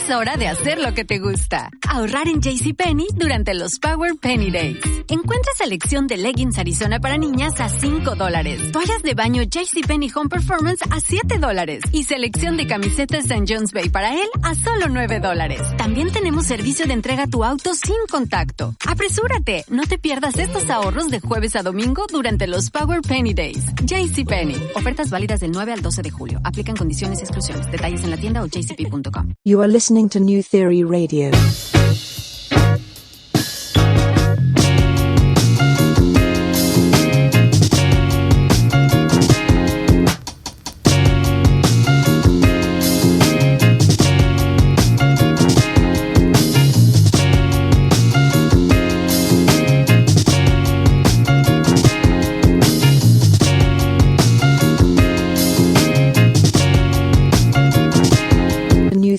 Es hora de hacer lo que te gusta. Ahorrar en JCPenney durante los Power Penny Days. Encuentra selección de leggings Arizona para niñas a $5. Toallas de baño JCPenney Home Performance a $7. Y selección de camisetas St. John's Bay para él a solo $9. También tenemos servicio de entrega a tu auto sin contacto. ¡Apresúrate! No te pierdas estos ahorros de jueves a domingo durante los Power Penny Days. JCPenney. Ofertas válidas del 9 al 12 de julio. Aplican condiciones y exclusiones. Detalles en la tienda o jcp.com. You are listening to New Theory Radio.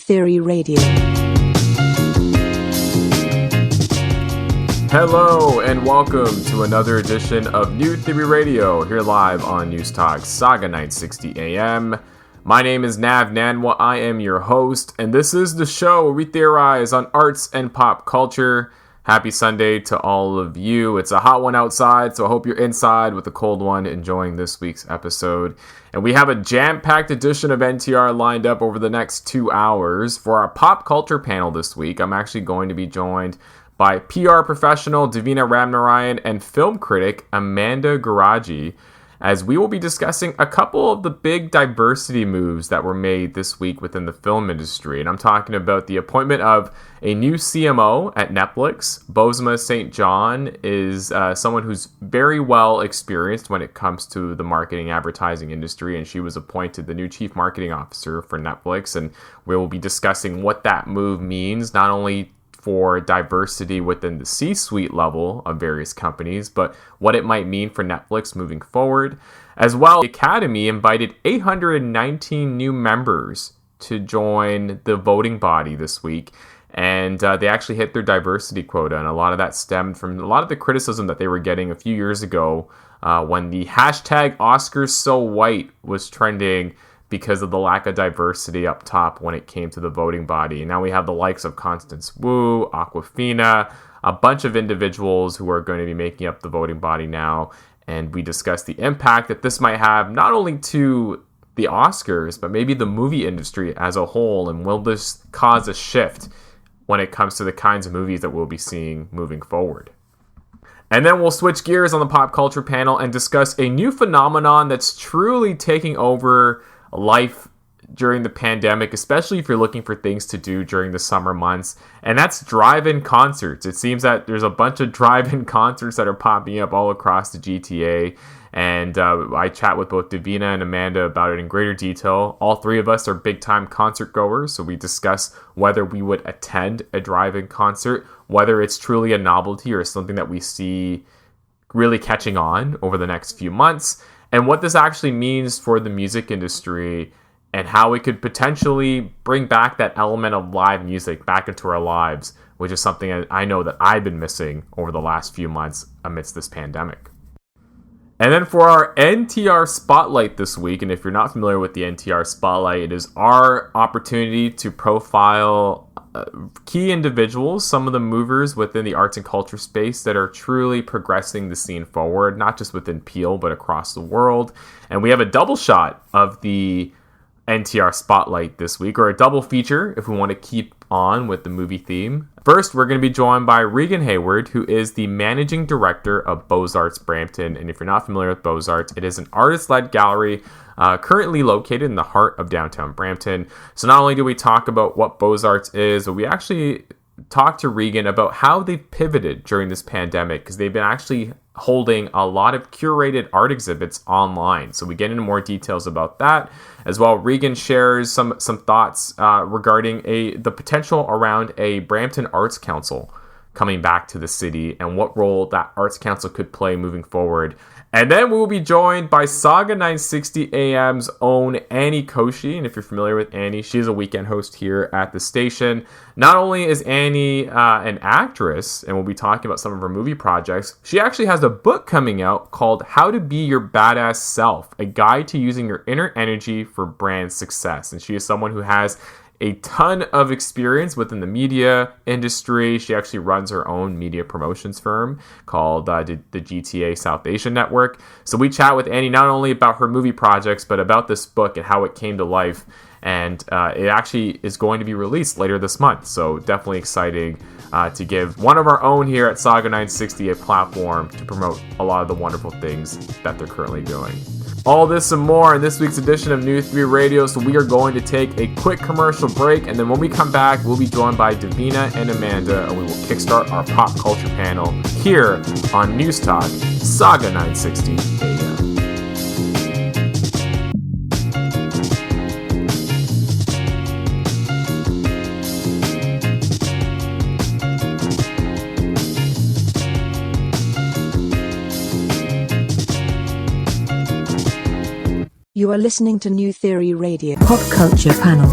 Theory Radio. Hello and welcome to another edition of New Theory Radio, here live on News Talk Sauga 960 AM. My name is Nav Nanwa, I am your host, and this is the show where we theorize on arts and pop culture. Happy Sunday to all of you. It's a hot one outside, so I hope you're inside with a cold one enjoying this week's episode. And we have a jam-packed edition of NTR lined up over the next 2 hours. For our pop culture panel this week, I'm actually going to be joined by PR professional Davina Ramnarine and film critic Amanda Guarragi, as we will be discussing a couple of the big diversity moves that were made this week within the film industry. And I'm talking about the appointment of a new CMO at Netflix. Bozoma Saint John is someone who's very well experienced when it comes to the marketing advertising industry, and she was appointed the new chief marketing officer for Netflix. And we will be discussing what that move means, not only for diversity within the C-suite level of various companies, but what it might mean for Netflix moving forward. As well, the Academy invited 819 new members to join the voting body this week, and they actually hit their diversity quota, and a lot of that stemmed from a lot of the criticism that they were getting a few years ago when the hashtag #OscarsSoWhite was trending because of the lack of diversity up top when it came to the voting body. And now we have the likes of Constance Wu, Awkwafina, a bunch of individuals who are going to be making up the voting body now. And we discussed the impact that this might have not only to the Oscars, but maybe the movie industry as a whole. And will this cause a shift when it comes to the kinds of movies that we'll be seeing moving forward? And then we'll switch gears on the pop culture panel and discuss a new phenomenon that's truly taking over life during the pandemic, especially if you're looking for things to do during the summer months, and that's drive-in concerts. It seems that there's a bunch of drive-in concerts that are popping up all across the GTA, and I chat with both Davina and Amanda about it in greater detail. All three of us are big-time concert goers, so we discuss whether we would attend a drive-in concert, whether it's truly a novelty or something that we see really catching on over the next few months, and what this actually means for the music industry and how it could potentially bring back that element of live music back into our lives, which is something I know that I've been missing over the last few months amidst this pandemic. And then for our NTR Spotlight this week, and if you're not familiar with the NTR Spotlight, it is our opportunity to profile key individuals, some of the movers within the arts and culture space that are truly progressing the scene forward, not just within Peel, but across the world. And we have a double shot of the NTR Spotlight this week, or a double feature if we want to keep on with the movie theme. First, we're going to be joined by Regan Hayward, who is the Managing Director of Beaux-Arts Brampton. And if you're not familiar with Beaux-Arts, it is an artist-led gallery currently located in the heart of downtown Brampton. So not only do we talk about what Beaux-Arts is, but we actually talk to Regan about how they've pivoted during this pandemic, because they've been actually holding a lot of curated art exhibits online. So we get into more details about that. As well, Regan shares some thoughts regarding the potential around a Brampton Arts Council coming back to the city and what role that Arts Council could play moving forward. And then we will be joined by Sauga 960 AM's own Annie Koshy. And if you're familiar with Annie, she's a weekend host here at the station. Not only is Annie an actress, and we'll be talking about some of her movie projects, she actually has a book coming out called How to Be Your Badass Self, a guide to using your inner energy for brand success. And she is someone who has a ton of experience within the media industry. She actually runs her own media promotions firm called the GTA South Asian Network. So we chat with Annie not only about her movie projects, but about this book and how it came to life. And it actually is going to be released later this month. So definitely exciting to give one of our own here at Sauga 960 a platform to promote a lot of the wonderful things that they're currently doing. All this and more in this week's edition of New 3 Radio. So we are going to take a quick commercial break. And then when we come back, we'll be joined by Davina and Amanda. And we will kickstart our pop culture panel here on News Talk, Sauga 960 AM. You are listening to New Theory Radio. Pop Culture Panel.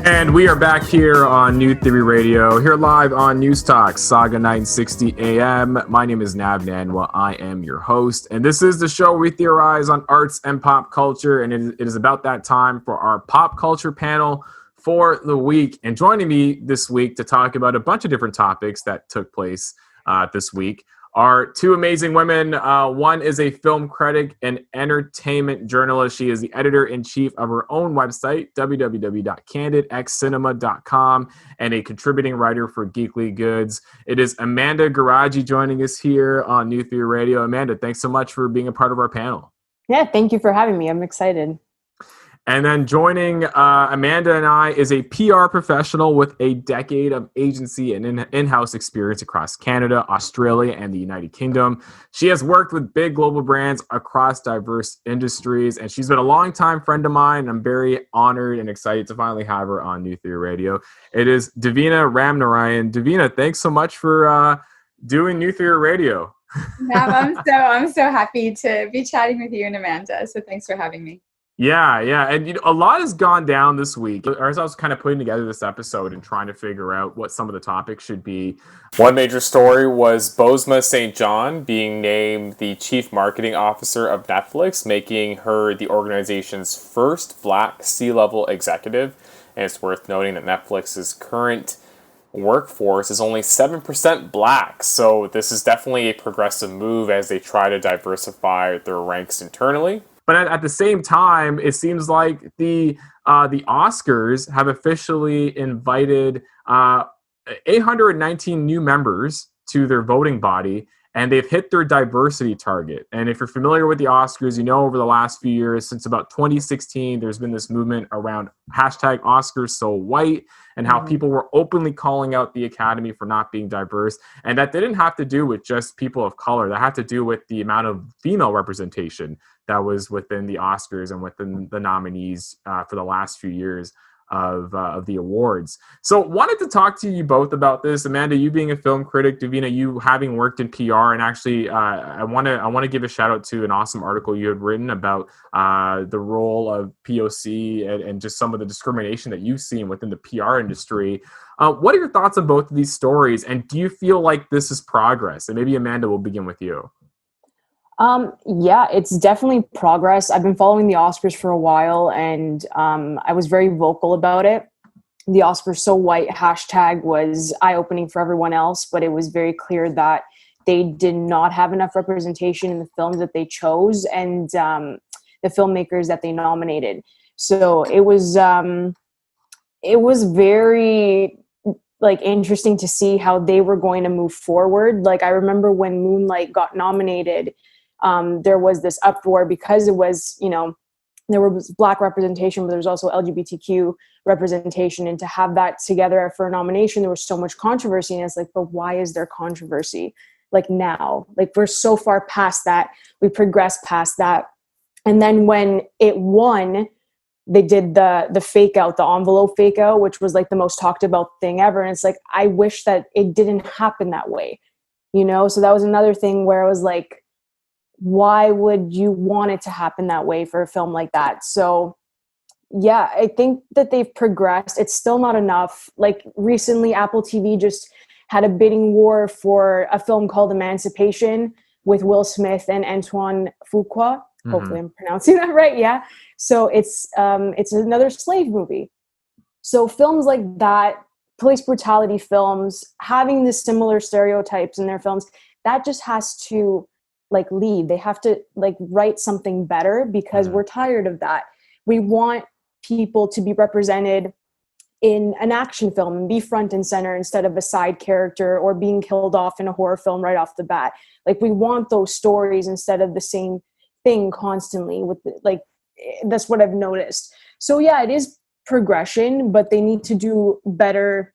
And we are back here on New Theory Radio, here live on News Talk, Sauga 960 AM. My name is Nav Nanwa. I am your host. And this is the show where we theorize on arts and pop culture. And it is about that time for our pop culture panel for the week. And joining me this week to talk about a bunch of different topics that took place this week are two amazing women. One is a film critic and entertainment journalist. She is the editor-in-chief of her own website, www.candidxcinema.com, and a contributing writer for Geekly Goods. It is Amanda Guarragi joining us here on New Theory Radio. Amanda, thanks so much for being a part of our panel. Yeah, thank you for having me. I'm excited. And then joining Amanda and I is a PR professional with a decade of agency and in-house experience across Canada, Australia, and the United Kingdom. She has worked with big global brands across diverse industries, and she's been a longtime friend of mine. I'm very honored and excited to finally have her on New Theory Radio. It is Davina Ramnarine. Davina, thanks so much for doing New Theory Radio. Nav, I'm so happy to be chatting with you and Amanda. So thanks for having me. Yeah. And a lot has gone down this week. As I was kind of putting together this episode and trying to figure out what some of the topics should be. One major story was Bozoma Saint John being named the Chief Marketing Officer of Netflix, making her the organization's first Black C-level executive. And it's worth noting that Netflix's current workforce is only 7% Black. So this is definitely a progressive move as they try to diversify their ranks internally. But at the same time, it seems like the Oscars have officially invited 819 new members to their voting body, and they've hit their diversity target. And if you're familiar with the Oscars, you know over the last few years, since about 2016, there's been this movement around #OscarsSoWhite and how people were openly calling out the Academy for not being diverse. And that didn't have to do with just people of color. That had to do with the amount of female representation that was within the Oscars and within the nominees for the last few years of the awards. So wanted to talk to you both about this. Amanda, you being a film critic, Davina, you having worked in PR, and actually I want to give a shout out to an awesome article you had written about the role of POC and just some of the discrimination that you've seen within the PR industry. What are your thoughts on both of these stories, and do you feel like this is progress? And maybe Amanda, will begin with you. Yeah, it's definitely progress. I've been following the Oscars for a while, and I was very vocal about it. The Oscars So White hashtag was eye-opening for everyone else, but it was very clear that they did not have enough representation in the films that they chose and the filmmakers that they nominated. So it was very interesting to see how they were going to move forward. Like, I remember when Moonlight got nominated, there was this uproar because it was, there was Black representation, but there was also LGBTQ representation. And to have that together for a nomination, there was so much controversy. And it's like, but why is there controversy? Like now, like we're so far past that. We progressed past that. And then when it won, they did the fake out, the envelope fake out, which was like the most talked about thing ever. And it's like, I wish that it didn't happen that way, you know? So that was another thing where I was like, why would you want it to happen that way for a film like that? So yeah, I think that they've progressed. It's still not enough. Like recently, Apple TV just had a bidding war for a film called Emancipation with Will Smith and Antoine Fuqua. Hopefully I'm pronouncing that right. Yeah. So it's another slave movie. So films like that, police brutality films, having the similar stereotypes in their films, that just has to like leave. They have to like write something better because we're tired of that. We want people to be represented in an action film and be front and center instead of a side character or being killed off in a horror film right off the bat. Like we want those stories instead of the same thing constantly with like, that's what I've noticed. So yeah, it is progression, but they need to do better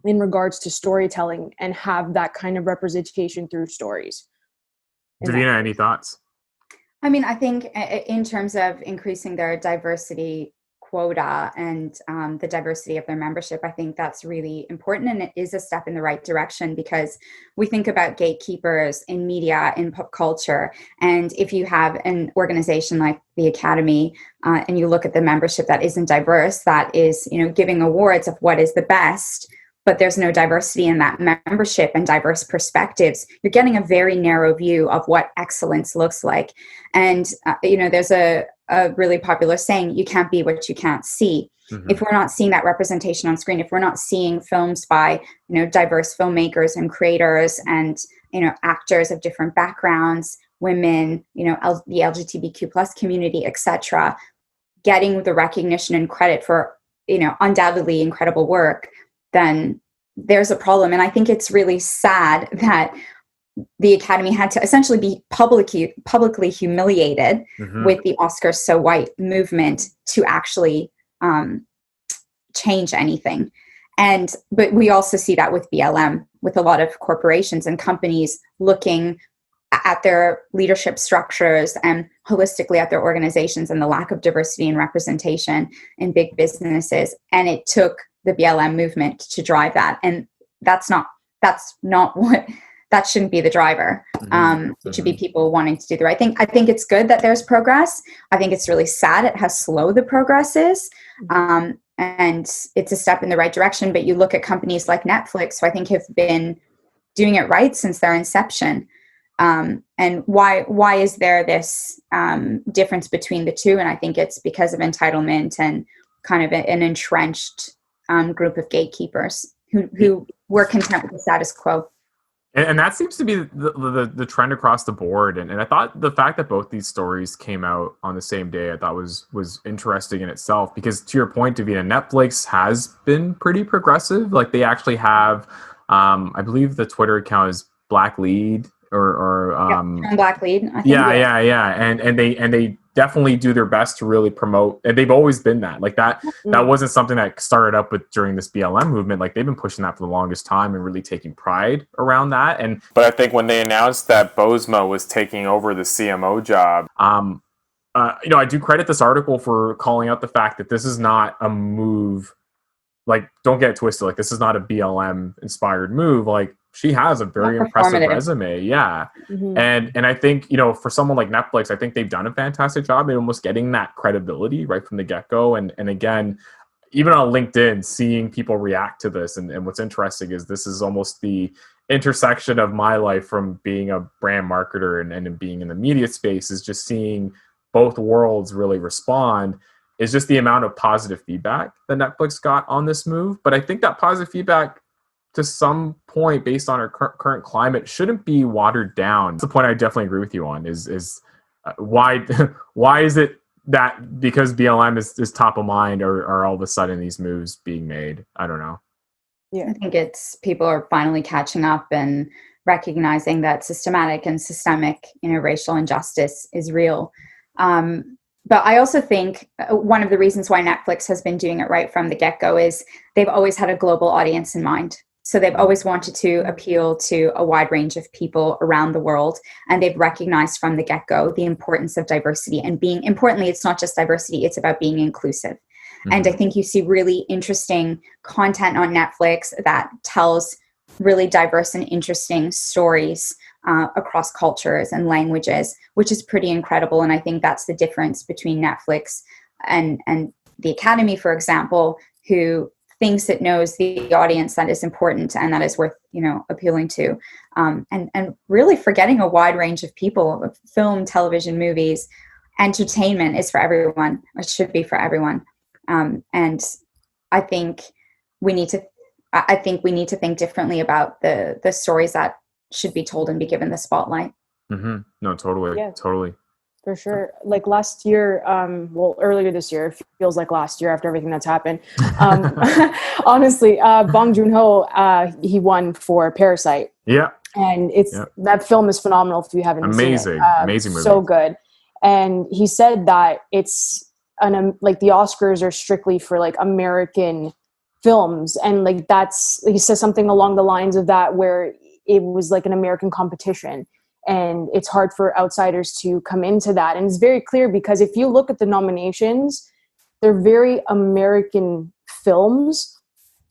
in regards to storytelling and have that kind of representation through stories. Davina, any thoughts? I mean, I think in terms of increasing their diversity quota and the diversity of their membership, I think that's really important, and it is a step in the right direction because we think about gatekeepers in media, in pop culture, and if you have an organization like the Academy and you look at the membership that isn't diverse, that is, you know, giving awards of what is the best, but there's no diversity in that membership and diverse perspectives, you're getting a very narrow view of what excellence looks like. And, you know, there's a really popular saying, you can't be what you can't see. If we're not seeing that representation on screen, if we're not seeing films by, you know, diverse filmmakers and creators and, you know, actors of different backgrounds, women, you know, the LGBTQ plus community, etc., getting the recognition and credit for, you know, undoubtedly incredible work, then there's a problem. And I think it's really sad that the Academy had to essentially be publicly humiliated with the Oscars So White movement to actually change anything. But we also see that with BLM, with a lot of corporations and companies looking at their leadership structures and holistically at their organizations and the lack of diversity and representation in big businesses. And it took the BLM movement to drive that. And that's not what, that shouldn't be the driver. It should be people wanting to do the right thing. I think it's good that there's progress. I think it's really sad at how slow the progress is. And it's a step in the right direction. But you look at companies like Netflix, who I think have been doing it right since their inception. And why is there this difference between the two? And I think it's because of entitlement and kind of an entrenched group of gatekeepers who were content with the status quo. And that seems to be the trend across the board. And I thought the fact that both these stories came out on the same day, I thought was interesting in itself, because to your point, Davina, Netflix has been pretty progressive. Like they actually have, I believe the Twitter account is Black Lead or Black Lead. I think yeah. And they definitely do their best to really promote, and they've always been that. Like that wasn't something that started up with during this BLM movement. Like they've been pushing that for the longest time and really taking pride around that. But I think when they announced that Bozoma was taking over the CMO job, you know, I do credit this article for calling out the fact that this is not a move. Like, don't get it twisted. Like, this is not a BLM inspired move. Like, she has a very impressive resume. Yeah. And I think, you know, for someone like Netflix, I think they've done a fantastic job in almost getting that credibility right from the get-go. And again, even on LinkedIn, seeing people react to this. And what's interesting is this is almost the intersection of my life from being a brand marketer and being in the media space, is just seeing both worlds really respond. Is just the amount of positive feedback that Netflix got on this move. But I think that positive feedback, to some point, based on our current climate, shouldn't be watered down. That's the point I definitely agree with you on, is why is it that because BLM is top of mind, are all of a sudden these moves being made? I don't know. Yeah, I think it's people are finally catching up and recognizing that systematic and systemic, you know, racial injustice is real. But I also think one of the reasons why Netflix has been doing it right from the get-go is they've always had a global audience in mind. So they've always wanted to appeal to a wide range of people around the world. And they've recognized from the get-go the importance of diversity, and importantly, it's not just diversity, it's about being inclusive. Mm-hmm. And I think you see really interesting content on Netflix that tells really diverse and interesting stories across cultures and languages, which is pretty incredible. And I think that's the difference between Netflix and the Academy, for example, who thinks it knows the audience that is important and that is worth, appealing to, and really forgetting a wide range of people. Film, television, movies, entertainment is for everyone. It should be for everyone. And I think we need to think differently about the stories that should be told and be given the spotlight. Mm-hmm. No, totally. Yeah. Totally. For sure. Like last year, earlier this year, it feels like last year after everything that's happened. Honestly, Bong Joon-ho, he won for Parasite. Yeah. And that film is phenomenal if you haven't seen it. Amazing movie. So good. And he said that it's like the Oscars are strictly for like American films. And like he says something along the lines of that, where it was like an American competition. And it's hard for outsiders to come into that. And it's very clear because if you look at the nominations, they're very American films.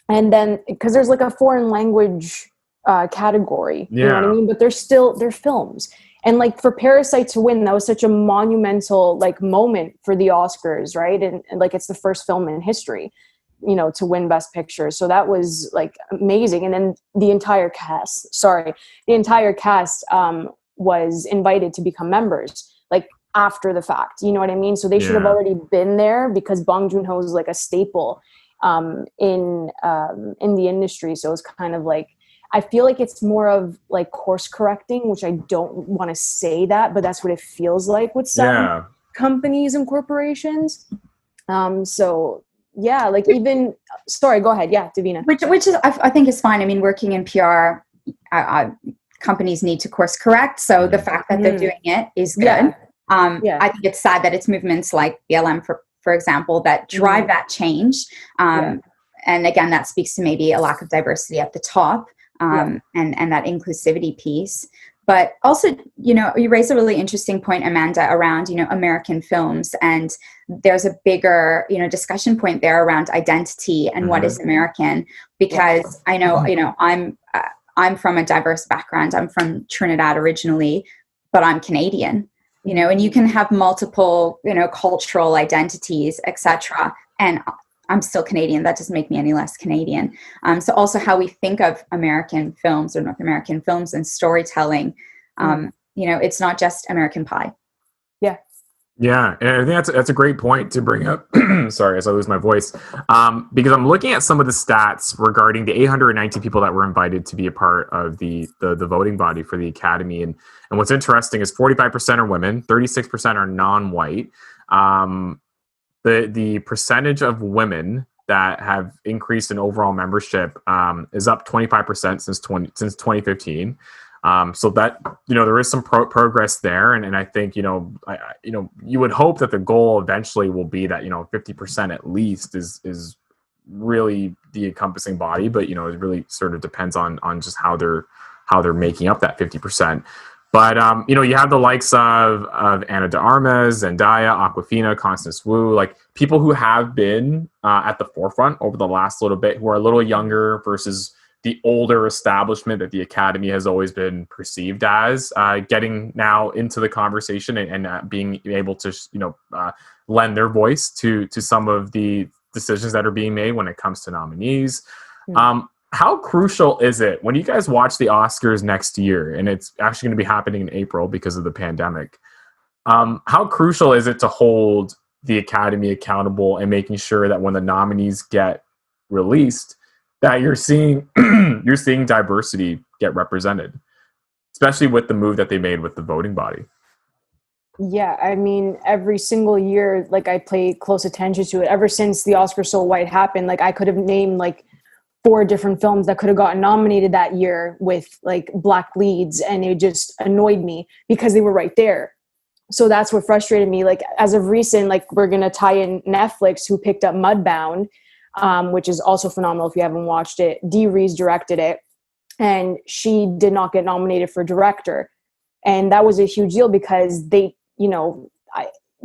And then, because there's like a foreign language category, you know what I mean? But they're films. And like for Parasite to win, that was such a monumental like moment for the Oscars, right? And like it's the first film in history, to win Best Picture. So that was like amazing. And then the entire cast was invited to become members, like after the fact, you know what I mean? So they should have already been there, because Bong Joon-ho is like a staple in the industry. So it's kind of like, I feel like it's more of like course correcting, which I don't want to say that, but that's what it feels like with some companies and corporations. So yeah, like even, sorry, go ahead. Yeah, Davina. Which is, I think is fine. I mean, working in PR, companies need to course correct. So the fact that they're doing it is good. I think it's sad that it's movements like BLM, for example, that drive that change. And again, that speaks to maybe a lack of diversity at the top, and that inclusivity piece. But also, you raise a really interesting point, Amanda, around, American films. And there's a bigger, discussion point there around identity and what is American, because I know, I'm from a diverse background. I'm from Trinidad originally, but I'm Canadian, and you can have multiple, cultural identities, etc. And I'm still Canadian. That doesn't make me any less Canadian. So also how we think of American films or North American films and storytelling, it's not just American Pie. Yeah. Yeah, and I think that's a great point to bring up. Sorry, as I lose my voice, because I'm looking at some of the stats regarding the 819 people that were invited to be a part of the voting body for the Academy, and what's interesting is 45% are women, 36% are non-white. The percentage of women that have increased in overall membership is up 25% since 2015. So that, there is some progress there. And I think, you would hope that the goal eventually will be that, 50% at least is really the encompassing body, but, it really sort of depends on just how they're making up that 50%. But, you have the likes of Ana de Armas, Zendaya, Awkwafina, Constance Wu, like people who have been at the forefront over the last little bit, who are a little younger versus the older establishment that the Academy has always been perceived as, getting now into the conversation and being able to, lend their voice to some of the decisions that are being made when it comes to nominees. How crucial is it when you guys watch the Oscars next year, and it's actually going to be happening in April because of the pandemic? How crucial is it to hold the Academy accountable and making sure that when the nominees get released, that you're seeing diversity get represented, especially with the move that they made with the voting body? Yeah, I mean, every single year, like I pay close attention to it. Ever since the Oscar So White happened, like I could have named like 4 different films that could have gotten nominated that year with like Black leads, and it just annoyed me because they were right there. So that's what frustrated me. Like as of recent, like we're gonna tie in Netflix, who picked up Mudbound. which is also phenomenal if you haven't watched it. Dee Rees directed it, and she did not get nominated for director. And that was a huge deal because they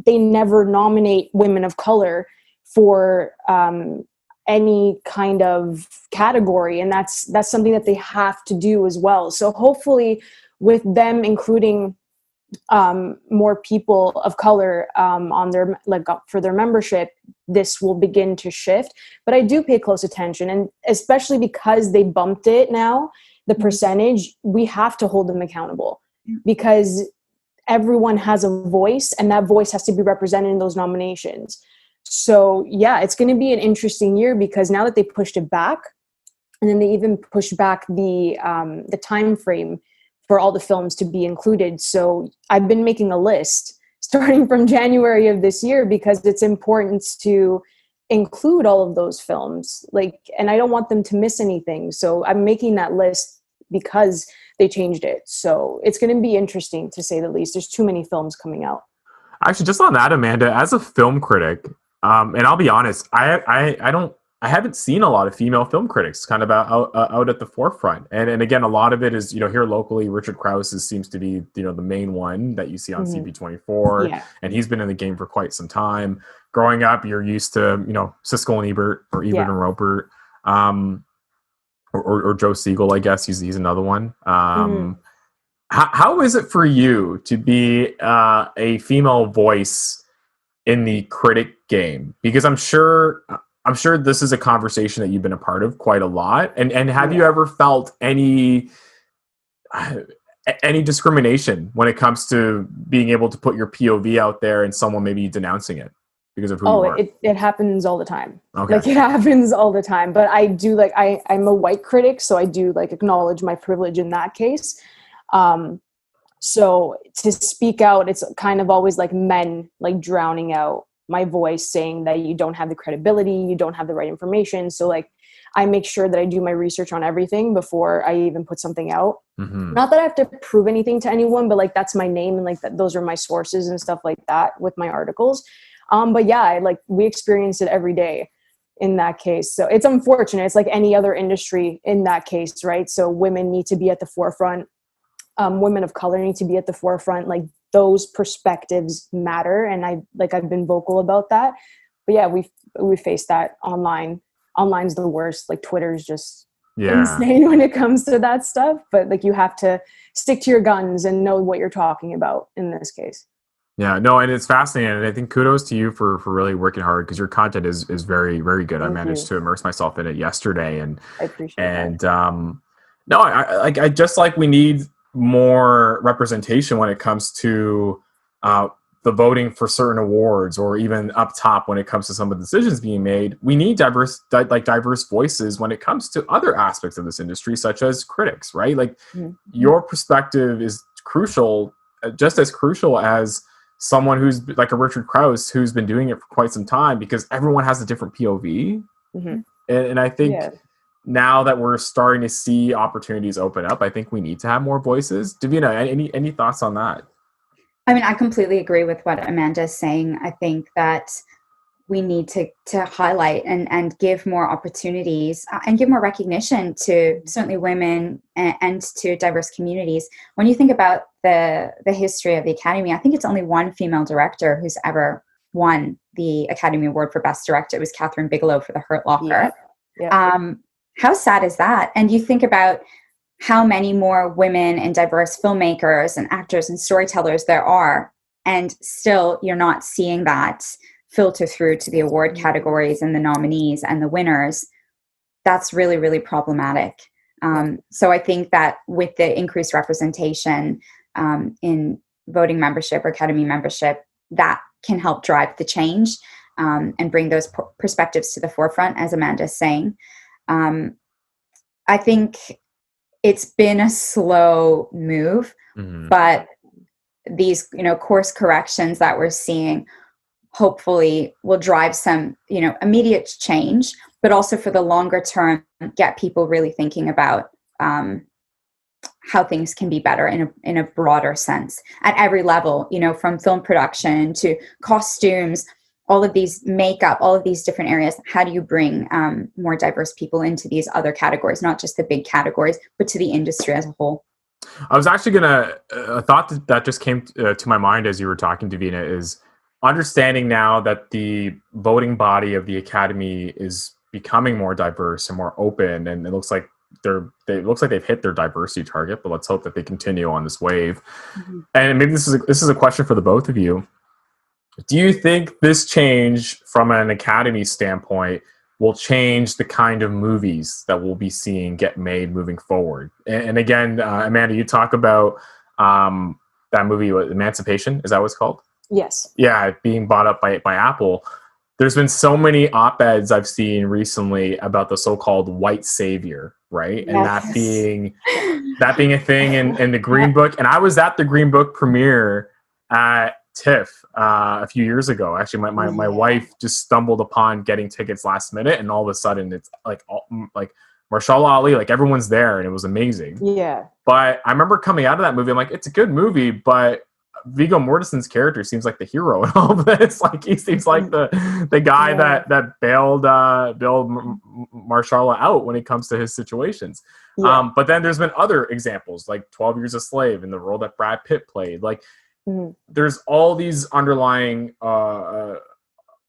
never nominate women of color for any kind of category. And that's something that they have to do as well. So hopefully with them including more people of color on their for their membership, this will begin to shift. But I do pay close attention, and especially because they bumped it now, the percentage, we have to hold them accountable because everyone has a voice, and that voice has to be represented in those nominations. So yeah, it's going to be an interesting year because now that they pushed it back, and then they even pushed back the time frame for all the films to be included. So I've been making a list starting from January of this year because it's important to include all of those films. And I don't want them to miss anything. So I'm making that list because they changed it. So it's going to be interesting, to say the least. There's too many films coming out. Actually, just on that, Amanda, as a film critic, and I'll be honest, I haven't seen a lot of female film critics kind of out at the forefront. And again, a lot of it is, here locally, Richard Krause seems to be, the main one that you see on CP24. And he's been in the game for quite some time. Growing up, you're used to, Siskel and Ebert or Ebert and Roper, or Joe Siegel, I guess he's another one. How is it for you to be a female voice in the critic game? Because I'm sure this is a conversation that you've been a part of quite a lot. And have you ever felt any discrimination when it comes to being able to put your POV out there and someone maybe denouncing it because of who you are? It happens all the time. Okay. It happens all the time. But I do I'm a white critic, so I do acknowledge my privilege in that case. So to speak out, it's kind of always men drowning out my voice, saying that you don't have the credibility, you don't have the right information. So I make sure that I do my research on everything before I even put something out. Not that I have to prove anything to anyone, but that's my name, and those are my sources and stuff like that with my articles. But yeah, we experience it every day in that case. So it's unfortunate. It's like any other industry in that case, right? So women need to be at the forefront. Women of color need to be at the forefront. Those perspectives matter, and I've been vocal about that. But yeah, we face that online. Online's the worst. Twitter's just insane when it comes to that stuff. But you have to stick to your guns and know what you're talking about in this case. Yeah, no, and it's fascinating. And I think kudos to you for really working hard, because your content is very, very good. I managed to immerse myself in it yesterday, and I appreciate that. No, I just we need more representation when it comes to the voting for certain awards, or even up top when it comes to some of the decisions being made. We need diverse voices when it comes to other aspects of this industry, such as critics, right? Your perspective is crucial, just as crucial as someone who's a Richard Krause, who's been doing it for quite some time, because everyone has a different POV. And I think now that we're starting to see opportunities open up, I think we need to have more voices. Davina, any thoughts on that? I mean, I completely agree with what Amanda is saying. I think that we need to highlight and give more opportunities and give more recognition to certainly women and to diverse communities. When you think about the history of the Academy, I think it's only one female director who's ever won the Academy Award for Best Director. It was Catherine Bigelow for The Hurt Locker. How sad is that? And you think about how many more women and diverse filmmakers and actors and storytellers there are, and still you're not seeing that filter through to the award categories and the nominees and the winners. That's really, really problematic. So I think that with the increased representation in voting membership or Academy membership, that can help drive the change and bring those perspectives to the forefront, as Amanda is saying. I think it's been a slow move, but these, course corrections that we're seeing hopefully will drive some, immediate change, but also for the longer term, get people really thinking about how things can be better in a broader sense at every level, from film production to costumes, all of these makeup, all of these different areas. How do you bring more diverse people into these other categories, not just the big categories, but to the industry as a whole? I was actually a thought that just came to my mind as you were talking, Davina, is understanding now that the voting body of the Academy is becoming more diverse and more open, and it looks like they've hit their diversity target, but let's hope that they continue on this wave. Mm-hmm. And maybe this is a question for the both of you. Do you think this change from an Academy standpoint will change the kind of movies that we'll be seeing get made moving forward? And again, Amanda, you talk about that movie, Emancipation, is that what it's called? Yes. Yeah, being bought up by Apple. There's been so many op-eds I've seen recently about the so-called white savior, right? Yes. And that being a thing in the Green Book. And I was at the Green Book premiere at TIFF a few years ago. Actually, my wife just stumbled upon getting tickets last minute, and all of a sudden it's like Mahershala Ali, like everyone's there, and it was amazing. Yeah. But I remember coming out of that movie, I'm like, it's a good movie, but Viggo Mortensen's character seems like the hero in all of this. Like he seems like the guy that bailed Mahershala out when it comes to his situations. Yeah. But then there's been other examples, like 12 Years a Slave, in the role that Brad Pitt played. Like there's all these underlying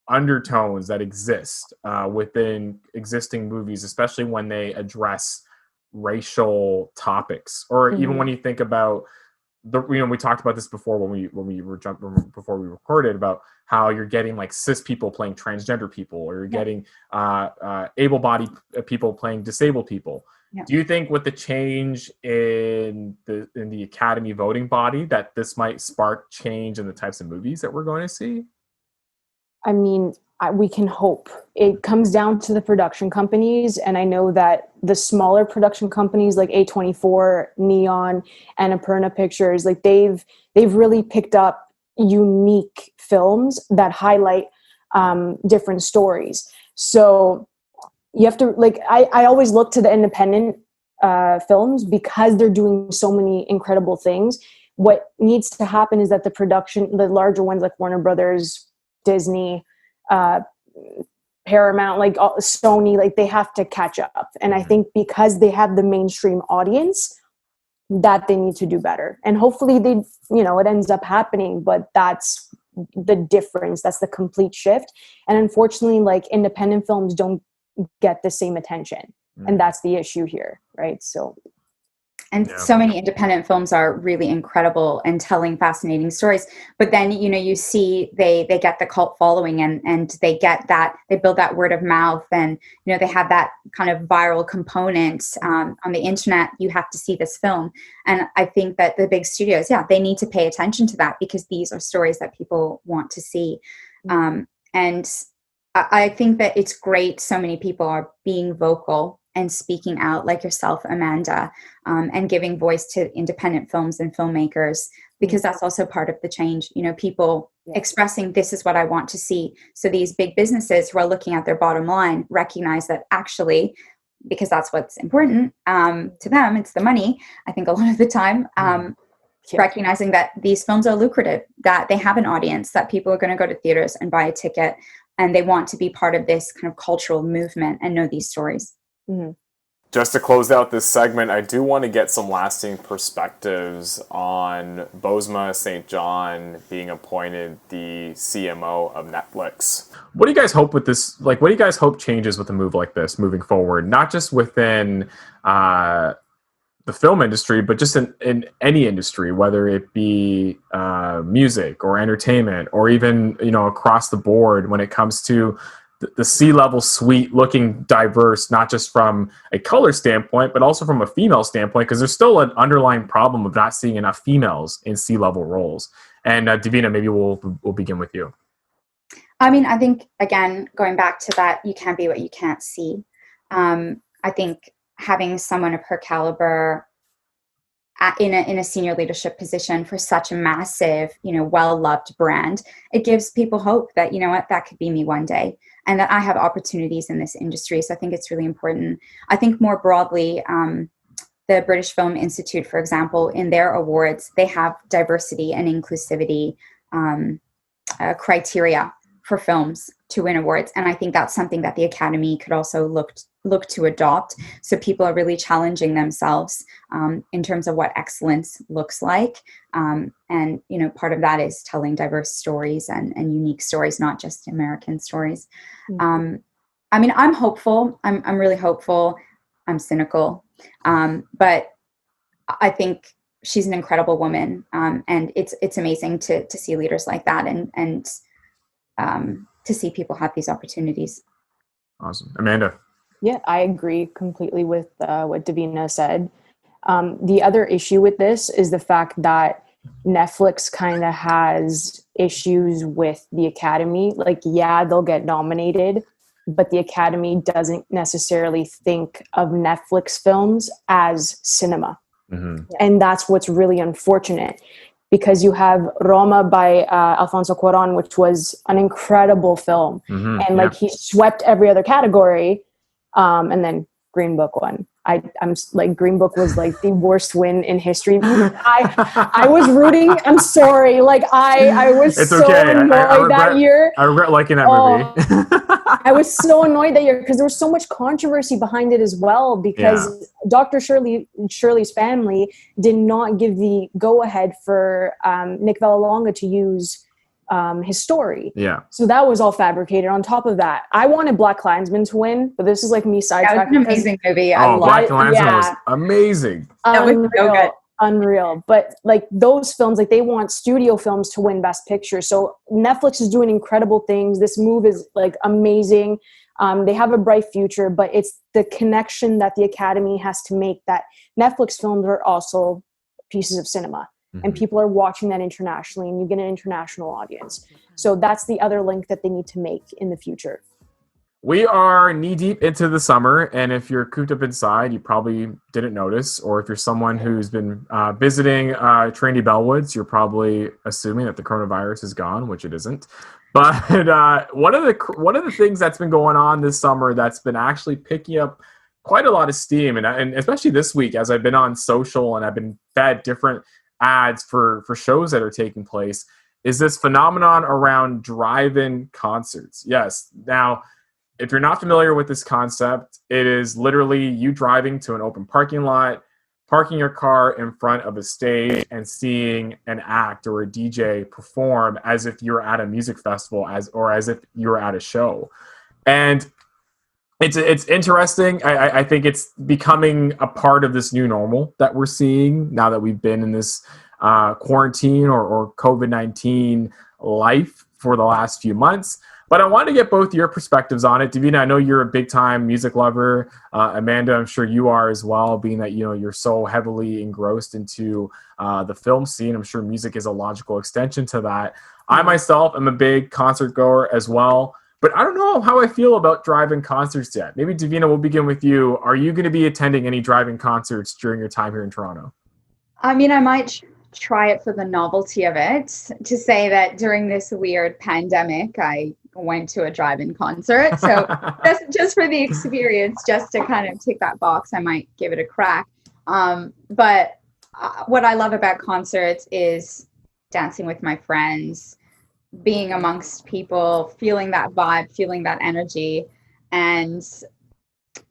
undertones that exist within existing movies, especially when they address racial topics, or even when you think about we talked about this before before we recorded, about how you're getting like cis people playing transgender people, or you're getting able-bodied people playing disabled people. Yeah. Do you think with the change in the Academy voting body that this might spark change in the types of movies that we're going to see? I mean, we can hope. It comes down to the production companies, and I know that the smaller production companies like A24, Neon, Annapurna Pictures, like they've really picked up unique films that highlight different stories. So you have to, like, I always look to the independent films because they're doing so many incredible things. What needs to happen is that the larger ones like Warner Brothers, Disney, Paramount, like Sony, like they have to catch up. And I think because they have the mainstream audience, that they need to do better. And hopefully it ends up happening, but that's the difference. That's the complete shift. And unfortunately, like independent films don't get the same attention. And that's the issue here, right? So so many independent films are really incredible and telling fascinating stories. But then, you see they get the cult following and they get that, they build that word of mouth, and, they have that kind of viral component on the internet. You have to see this film. And I think that the big studios, they need to pay attention to that, because these are stories that people want to see. And I think that it's great. So many people are being vocal and speaking out, like yourself, Amanda, and giving voice to independent films and filmmakers, because that's also part of the change. People expressing, this is what I want to see. So these big businesses who are looking at their bottom line recognize that actually, because that's what's important to them, it's the money. I think a lot of the time, recognizing that these films are lucrative, that they have an audience, that people are going to go to theaters and buy a ticket, and they want to be part of this kind of cultural movement and know these stories. Mm-hmm. Just to close out this segment, I do want to get some lasting perspectives on Bozoma Saint John being appointed the CMO of Netflix. What do you guys hope with this? Like, what do you guys hope changes with a move like this moving forward? Not just within the film industry, but just in any industry, whether it be music or entertainment, or even across the board when it comes to the C-level suite looking diverse, not just from a color standpoint, but also from a female standpoint, because there's still an underlying problem of not seeing enough females in C-level roles. And Davina, maybe we'll begin with you. I mean, I think, again, going back to that, you can't be what you can't see. I think having someone of her caliber in a senior leadership position for such a massive, well-loved brand, it gives people hope that, that could be me one day, and that I have opportunities in this industry. So I think it's really important. I think more broadly, the British Film Institute, for example, in their awards, they have diversity and inclusivity criteria for films to win awards. And I think that's something that the Academy could also look to adopt. So people are really challenging themselves in terms of what excellence looks like. And, part of that is telling diverse stories and unique stories, not just American stories. Mm-hmm. I'm hopeful. I'm really hopeful. I'm cynical. But I think she's an incredible woman. And it's amazing to see leaders like that and to see people have these opportunities. Awesome. Amanda. Yeah, I agree completely with what Davina said. The other issue with this is the fact that Netflix kind of has issues with the Academy. Like, yeah, they'll get nominated, but the Academy doesn't necessarily think of Netflix films as cinema. Mm-hmm. And that's what's really unfortunate, because you have Roma by Alfonso Cuarón, which was an incredible film. Mm-hmm. And he swept every other category. And then Green Book won. I'm like, Green Book was like the worst win in history. I was rooting. I'm sorry. Like I was it's so okay. annoyed that year. I regret liking that movie. I was so annoyed that year because there was so much controversy behind it as well, because Dr. Shirley's family did not give the go-ahead for Nick Vallelonga to use his story. Yeah. So that was all fabricated. On top of that, I wanted Black Klansman to win, but this is like me sidetracking. That was an amazing movie. Black Klansman was amazing. That was so good. Unreal. But like those films, like they want studio films to win Best Picture. So Netflix is doing incredible things. This move is like amazing. They have a bright future, but it's the connection that the Academy has to make, that Netflix films are also pieces of cinema. Mm-hmm. And people are watching that internationally, and you get an international audience. So that's the other link that they need to make in the future. We are knee deep into the summer, and if you're cooped up inside, you probably didn't notice. Or if you're someone who's been visiting Trinity Bellwoods, you're probably assuming that the coronavirus is gone, which it isn't. But one of the things that's been going on this summer that's been actually picking up quite a lot of steam, and especially this week as I've been on social and I've been fed different ads for shows that are taking place, is this phenomenon around drive-in concerts. Yes. Now, if you're not familiar with this concept, it is literally you driving to an open parking lot, parking your car in front of a stage, and seeing an act or a DJ perform as if you're at a music festival, as if you're at a show. And it's interesting. I think it's becoming a part of this new normal that we're seeing now that we've been in this quarantine or COVID-19 life for the last few months. But I want to get both your perspectives on it. Davina, I know you're a big time music lover. Amanda, I'm sure you are as well, being that you're so heavily engrossed into the film scene. I'm sure music is a logical extension to that. I myself am a big concert goer as well. But I don't know how I feel about drive-in concerts yet. Maybe, Davina, we'll begin with you. Are you going to be attending any drive-in concerts during your time here in Toronto? I mean, I might try it for the novelty of it. To say that during this weird pandemic, I went to a drive-in concert. So just for the experience, just to kind of tick that box, I might give it a crack. But what I love about concerts is dancing with my friends, being amongst people, feeling that vibe, feeling that energy. And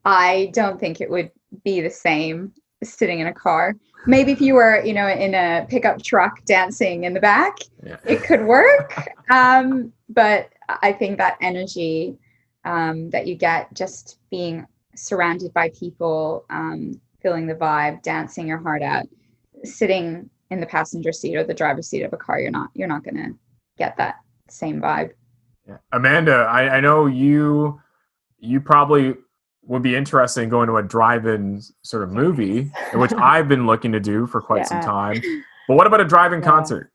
I don't think it would be the same sitting in a car. Maybe if you were, in a pickup truck dancing in the back, it could work. But I think that energy that you get just being surrounded by people, feeling the vibe, dancing your heart out, sitting in the passenger seat or the driver's seat of a car, you're not going to get that same vibe. Yeah. Amanda, I know you probably would be interested in going to a drive-in sort of movie, which I've been looking to do for quite some time. But what about a drive-in concert?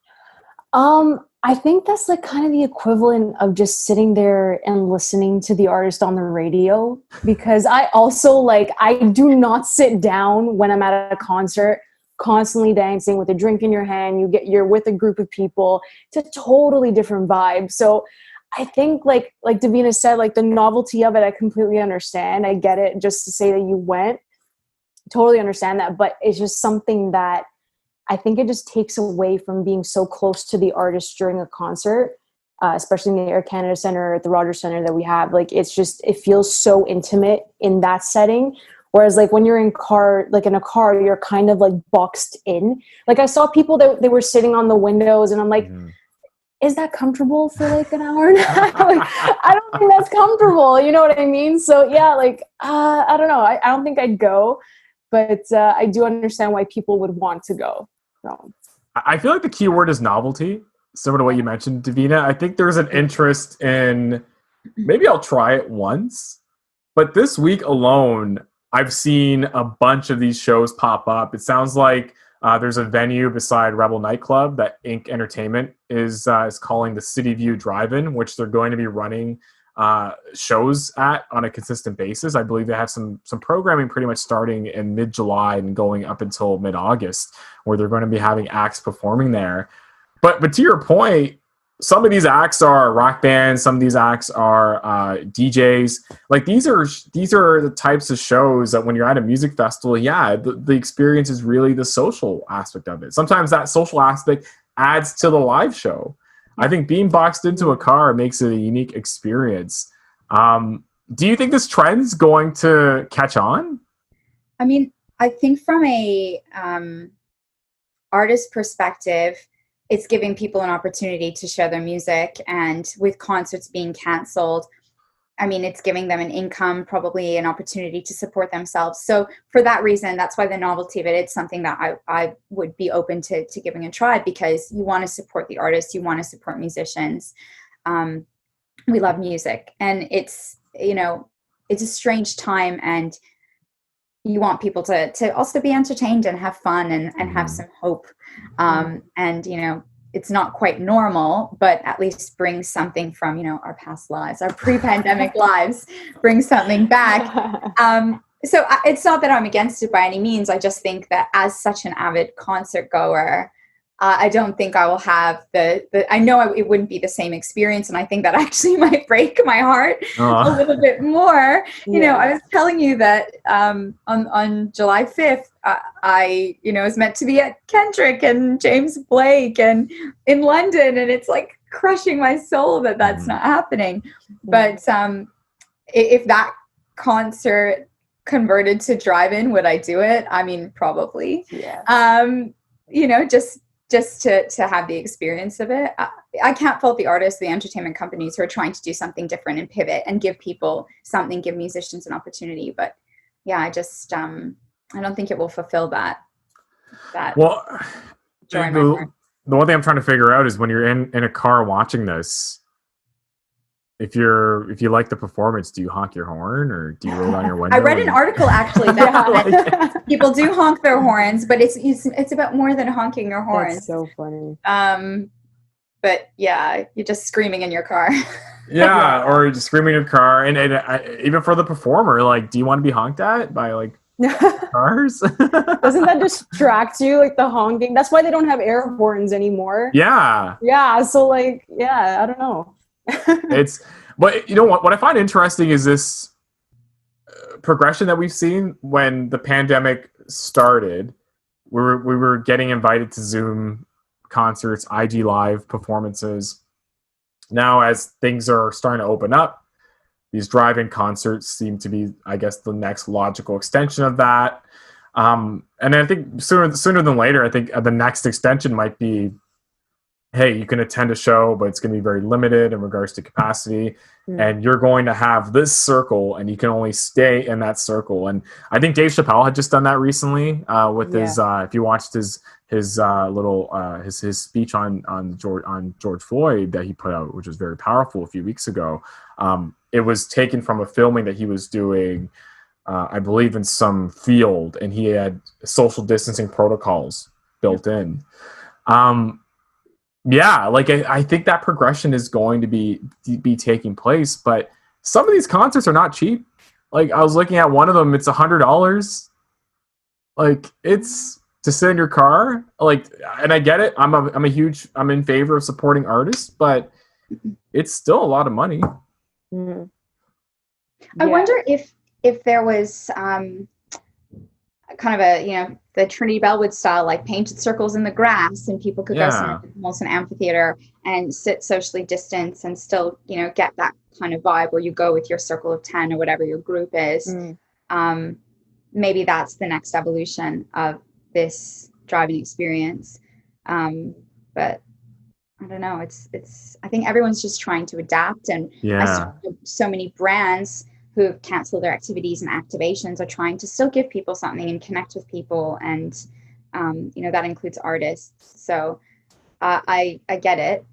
I think that's like kind of the equivalent of just sitting there and listening to the artist on the radio, because I also I do not sit down when I'm at a concert constantly dancing with a drink in your hand. You're with a group of people. It's a totally different vibe. So I think like Davina said, the novelty of it, I completely understand. I get it. Just to say that you went, totally understand that. But it's just something that I think it just takes away from being so close to the artist during a concert. especially in the Air Canada Centre, at the Rogers Centre that we have. Like, it feels so intimate in that setting. Whereas like when you're in a car, you're kind of like boxed in. Like, I saw people that they were sitting on the windows, and I'm like, is that comfortable for like an hour and a half? Like, I don't think that's comfortable. You know what I mean? So yeah, like, I don't know. I don't think I'd go, but I do understand why people would want to go. So I feel like the key word is novelty. Similar to what you mentioned, Davina. I think there's an interest in, maybe I'll try it once, but this week alone, I've seen a bunch of these shows pop up. It sounds like there's a venue beside Rebel Nightclub that Inc. Entertainment is calling the City View Drive-In, which they're going to be running shows at on a consistent basis. I believe they have some programming pretty much starting in mid-July and going up until mid-August, where they're going to be having acts performing there. But to your point, some of these acts are rock bands, some of these acts are DJs. Like, these are the types of shows that when you're at a music festival, the experience is really the social aspect of it. Sometimes that social aspect adds to the live show. I think being boxed into a car makes it a unique experience. Do you think this trend's going to catch on? I mean, I think from a artist perspective, it's giving people an opportunity to share their music, and with concerts being canceled, I mean, it's giving them an income, probably an opportunity to support themselves. So for that reason, that's why the novelty of it's something that I would be open to giving a try, because you want to support the artists, you want to support musicians. We love music, and it's a strange time, and you want people to also be entertained and have fun and have some hope. And, it's not quite normal, but at least bring something from, our past lives, our pre-pandemic lives, bring something back. So it's not that I'm against it by any means. I just think that as such an avid concert goer, I don't think I will have I know it wouldn't be the same experience. And I think that actually might break my heart a little bit more. I was telling you that on July 5th, I was meant to be at Kendrick and James Blake and in London. And it's like crushing my soul that that's not happening. But if that concert converted to drive-in, would I do it? I mean, probably. Yeah. Just to have the experience of it. I can't fault the artists, the entertainment companies who are trying to do something different and pivot and give people something, give musicians an opportunity. But yeah, I just, I don't think it will fulfill that. Well, the one thing I'm trying to figure out is when you're in a car watching this, if you like the performance, do you honk your horn or do you roll down your window? I read an article actually that people do honk their horns, but it's about more than honking your horns. That's so funny. But yeah, you're just screaming in your car. Yeah, or just screaming in your car, and even for the performer, like, do you want to be honked at by like cars? Doesn't that distract you, like the honking? That's why they don't have air horns anymore. Yeah. So like, I don't know. But you know what I find interesting is this progression that we've seen. When the pandemic started, we were getting invited to Zoom concerts, IG Live performances. Now, as things are starting to open up, these drive-in concerts seem to be, I guess, the next logical extension of that. And I think sooner than later, I think the next extension might be, hey, you can attend a show, but it's going to be very limited in regards to capacity. And you're going to have this circle, and you can only stay in that circle. And I think Dave Chappelle had just done that recently with his. If you watched his speech on George Floyd that he put out, which was very powerful a few weeks ago. It was taken from a filming that he was doing, I believe, in some field, and he had social distancing protocols built in. I think that progression is going to be taking place, but some of these concerts are not cheap. Like, I was looking at one of them, it's $100. Like, it's to sit in your car. Like, and I get it. I'm in favor of supporting artists, but it's still a lot of money. I wonder if there was kind of a, the Trinity Bellwood style, like painted circles in the grass, and people could go somewhere almost an amphitheater and sit socially distanced and still, get that kind of vibe where you go with your circle of 10 or whatever your group is. Maybe that's the next evolution of this driving experience. But I don't know. I think everyone's just trying to adapt, and I saw so many brands who have canceled their activities and activations are trying to still give people something and connect with people. And, that includes artists. So I get it.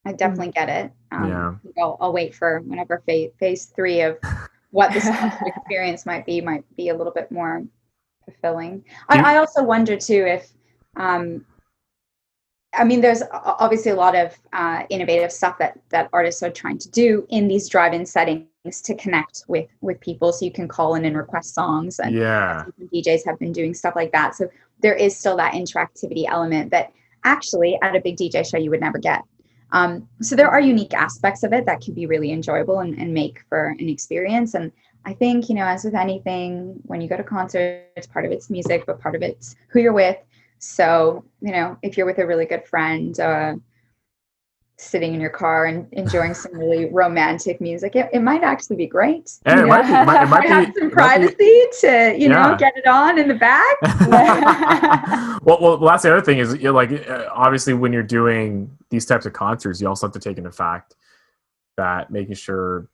I definitely get it. I'll wait for whenever phase 3 of what this experience might be a little bit more fulfilling. I also wonder too, if, there's obviously a lot of innovative stuff that artists are trying to do in these drive-in settings to connect with people. So you can call in and request songs, and DJs have been doing stuff like that. So there is still that interactivity element that actually at a big DJ show you would never get. So there are unique aspects of it that could be really enjoyable and make for an experience. And I think, as with anything, when you go to concerts, part of it's music, but part of it's who you're with. So, if you're with a really good friend, sitting in your car and enjoying some really romantic music, it might actually be great. Yeah, it might be have some privacy to, get it on in the back. well, that's the other thing is, obviously when you're doing these types of concerts, you also have to take into fact that making sure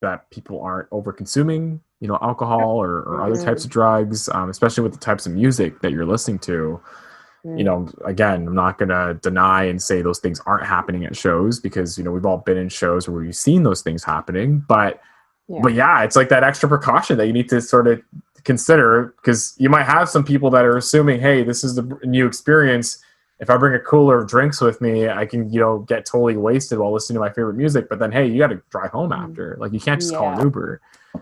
that people aren't over consuming, alcohol or other types of drugs, especially with the types of music that you're listening to. Again, I'm not going to deny and say those things aren't happening at shows, because, we've all been in shows where we've seen those things happening. But it's like that extra precaution that you need to sort of consider, because you might have some people that are assuming, hey, this is the new experience. If I bring a cooler of drinks with me, I can, get totally wasted while listening to my favorite music. But then, hey, you got to drive home after. Like, you can't just call an Uber.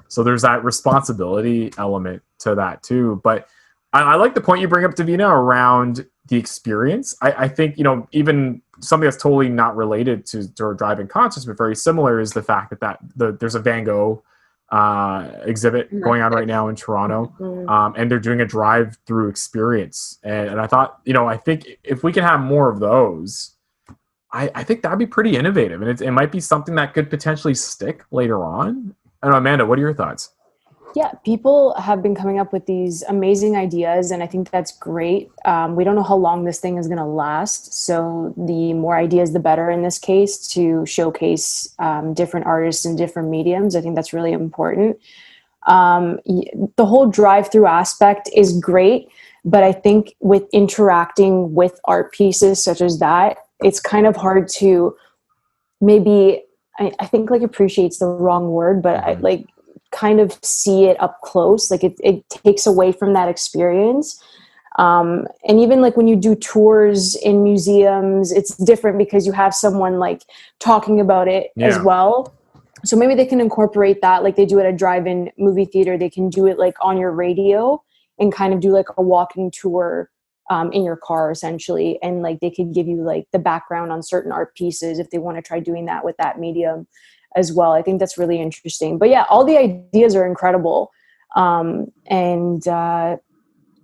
So there's that responsibility element to that too. But I like the point you bring up, Davina, around the experience. I think, even something that's totally not related to our drive-in concerts, but very similar, is the fact that there's a Van Gogh exhibit going on right now in Toronto, and they're doing a drive-through experience. And I thought, I think if we can have more of those, I think that'd be pretty innovative, and it might be something that could potentially stick later on. I don't know, Amanda, what are your thoughts? Yeah, people have been coming up with these amazing ideas, and I think that's great. We don't know how long this thing is going to last, so the more ideas, the better in this case, to showcase different artists in different mediums. I think that's really important. The whole drive-through aspect is great, but I think with interacting with art pieces such as that, it's kind of hard to maybe, I think appreciate's the wrong word, but I kind of see it up close. Like it takes away from that experience. And even when you do tours in museums, it's different because you have someone talking about it as well. So maybe they can incorporate that like they do at a drive-in movie theater. They can do it on your radio and kind of do a walking tour in your car essentially. And they could give you the background on certain art pieces if they want to try doing that with that medium as well. I think that's really interesting. But yeah, all the ideas are incredible. And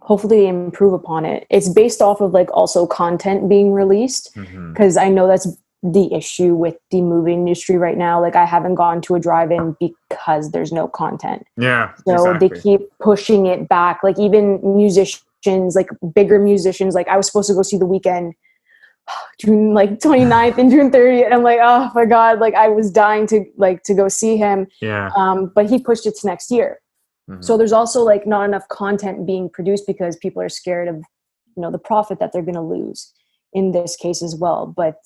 hopefully they improve upon it. It's based off of also content being released, because I know that's the issue with the movie industry right now. I haven't gone to a drive-in because there's no content. Yeah. So exactly. They keep pushing it back. Even musicians, bigger musicians, I was supposed to go see The Weeknd June 29th and June 30th. I'm oh my God, I was dying to go see him. Yeah. But he pushed it to next year. So there's also not enough content being produced because people are scared of, the profit that they're going to lose in this case as well. But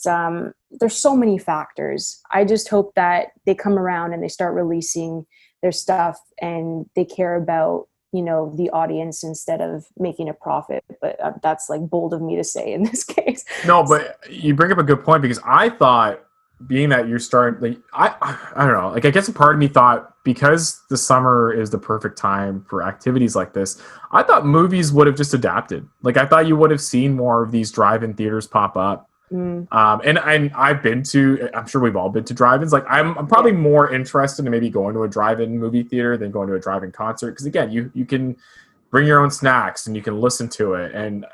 there's so many factors. I just hope that they come around and they start releasing their stuff and they care about, the audience instead of making a profit. But that's bold of me to say in this case. No, but you bring up a good point, because I thought, being that you're starting, I don't know, I guess a part of me thought, because the summer is the perfect time for activities like this, I thought movies would have just adapted. I thought you would have seen more of these drive-in theaters pop up. And I've been to, I'm sure we've all been to drive-ins. I'm probably more interested in maybe going to a drive-in movie theater than going to a drive-in concert. Because again, you can bring your own snacks and you can listen to it. And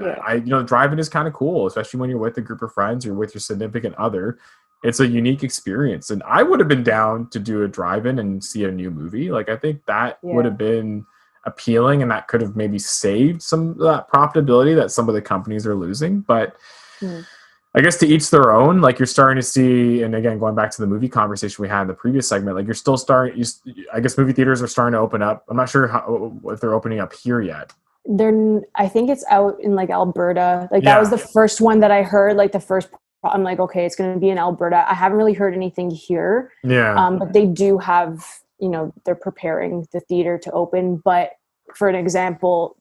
driving is kind of cool, especially when you're with a group of friends or with your significant other. It's a unique experience. And I would have been down to do a drive-in and see a new movie. Like, I think that would have been appealing, and that could have maybe saved some of that profitability that some of the companies are losing. But I guess to each their own. Like, you're starting to see, and again, going back to the movie conversation we had in the previous segment, like, you're still I guess movie theaters are starting to open up. I'm not sure if they're opening up here yet. I think it's out in like Alberta. Like that was the first one that I heard, like the first, I'm like, okay, it's going to be in Alberta. I haven't really heard anything here. But they do have, they're preparing the theater to open. But for an example,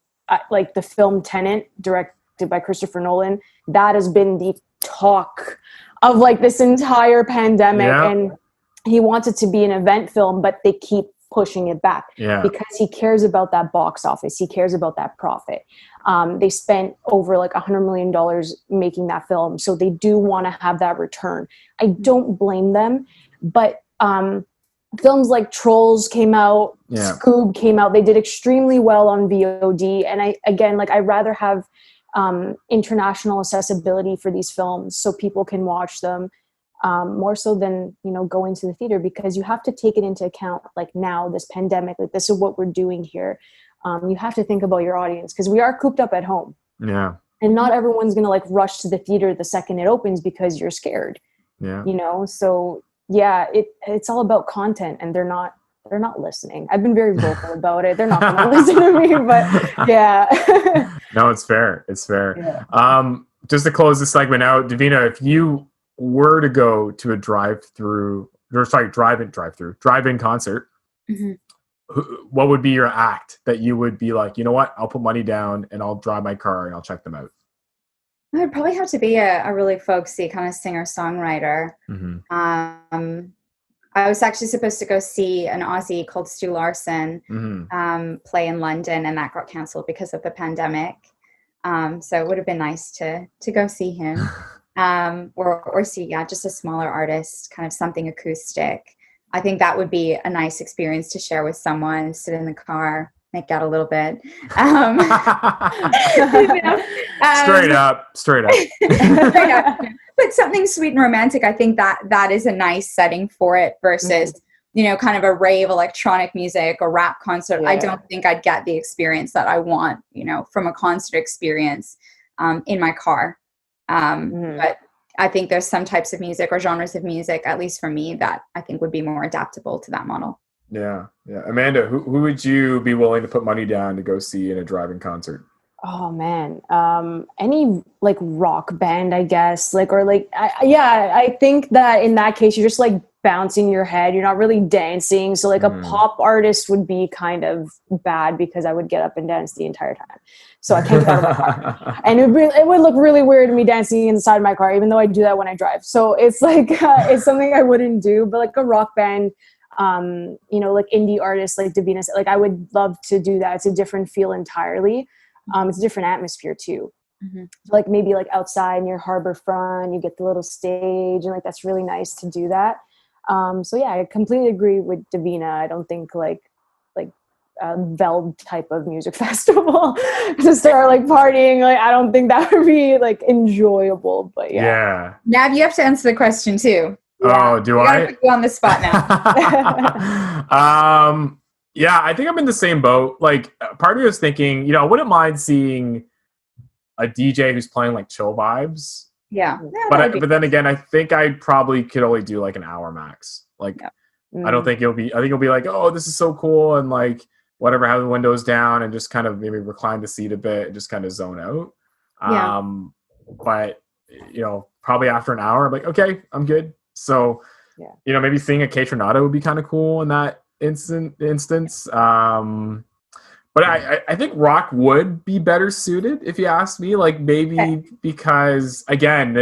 like the film Tenet, directed by Christopher Nolan, that has been the talk of like this entire pandemic. And he wants it to be an event film, but they keep pushing it back because he cares about that box office. He cares about that profit. They spent over like $100 million making that film. So they do want to have that return. I don't blame them, but films like Trolls came out, Scoob came out. They did extremely well on VOD. And I'd rather have international accessibility for these films so people can watch them more so than, going to the theater, because you have to take it into account, like now, this pandemic, like this is what we're doing here. You have to think about your audience because we are cooped up at home. Yeah. And not everyone's going to like rush to the theater the second it opens because you're scared. Yeah. So it's all about content, and they're not listening. I've been very vocal about it. They're not going to listen to me, but yeah. No, it's fair. It's fair. Yeah. Just to close this segment out, Davina, if you were to go to a drive-in concert, what would be your act that you would be like, you know what, I'll put money down and I'll drive my car and I'll check them out? I'd probably have to be a really folksy kind of singer-songwriter. I was actually supposed to go see an Aussie called Stu Larson play in London, and that got cancelled because of the pandemic. So it would have been nice to go see him. Or see, just a smaller artist, kind of something acoustic. I think that would be a nice experience to share with someone, sit in the car, make out a little bit. Straight up. Straight up. But something sweet and romantic, I think that is a nice setting for it versus, kind of a rave electronic music or rap concert. Yeah. I don't think I'd get the experience that I want, from a concert experience in my car. But I think there's some types of music or genres of music, at least for me, that I think would be more adaptable to that model. Yeah. Amanda, who would you be willing to put money down to go see in a drive-in concert? Oh man, any like rock band, I guess. I think that in that case, you're just like bouncing your head. You're not really dancing. So like a pop artist would be kind of bad because I would get up and dance the entire time. So I can't get out of my car. And it would look really weird to me dancing inside my car, even though I do that when I drive. So it's like, it's something I wouldn't do, but like a rock band, like indie artists like Davina, like I would love to do that. It's a different feel entirely. It's a different atmosphere too. Like maybe like outside near Harbor Front, you get the little stage, and like that's really nice to do that. I completely agree with Davina. I don't think like a Veld type of music festival to start like partying. Like I don't think that would be like enjoyable. But yeah. Nav, you have to answer the question too. Oh, do I? Gotta put you on the spot now. I think I'm in the same boat. Like, part of me was thinking, I wouldn't mind seeing a DJ who's playing like chill vibes. Yeah. But then again, I think I probably could only do like an hour max. Like, I don't think it'll be like, oh, this is so cool. And like, whatever, have the windows down and just kind of maybe recline the seat a bit and just kind of zone out. But, probably after an hour, I'm like, okay, I'm good. So, maybe seeing a K-Tronado would be kind of cool in that instance. But I think rock would be better suited if you asked me, like maybe because again,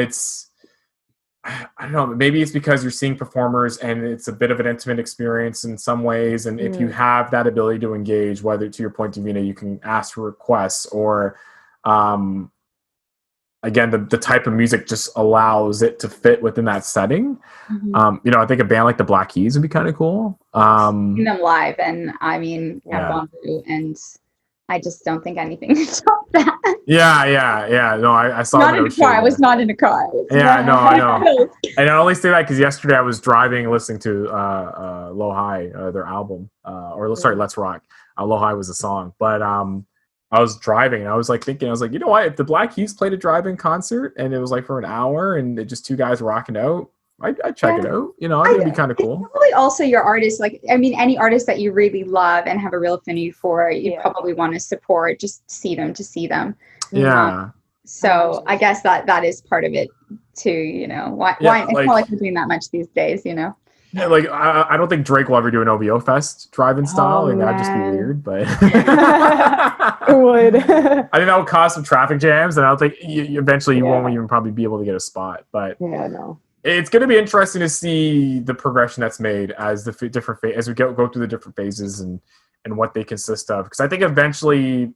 I don't know, maybe it's because you're seeing performers and it's a bit of an intimate experience in some ways. And if you have that ability to engage, whether to your point, Davina, you can ask for requests or, again, the type of music just allows it to fit within that setting. I think a band like the Black Keys would be kind of cool. Seeing them live, and I mean, I've gone through, and I just don't think anything can top that. Yeah. No, I saw not in a car. I was not in a car. Yeah, no, I know. And I only say that because yesterday I was driving, listening to Low High, their album, Let's Rock. Low High was the song, but I was driving and I was like thinking, I was like, you know what? If the Black Keys played a drive-in concert and it was like for an hour and it just two guys rocking out, I'd check it out. You know, I think it'd be kind of cool. Probably also your artists, like, I mean, any artist that you really love and have a real affinity for, you probably want to support, just see them to see them. Yeah. So I guess that is part of it too, you know. Why it's not like we're doing that much these days, you know. Yeah, like I don't think Drake will ever do an OVO Fest drive-in style. Like that'd just be weird, but it would. I think that would cause some traffic jams, and I don't think eventually you won't even probably be able to get a spot. But it's going to be interesting to see the progression that's made as the different as we go through the different phases and what they consist of. Because I think eventually.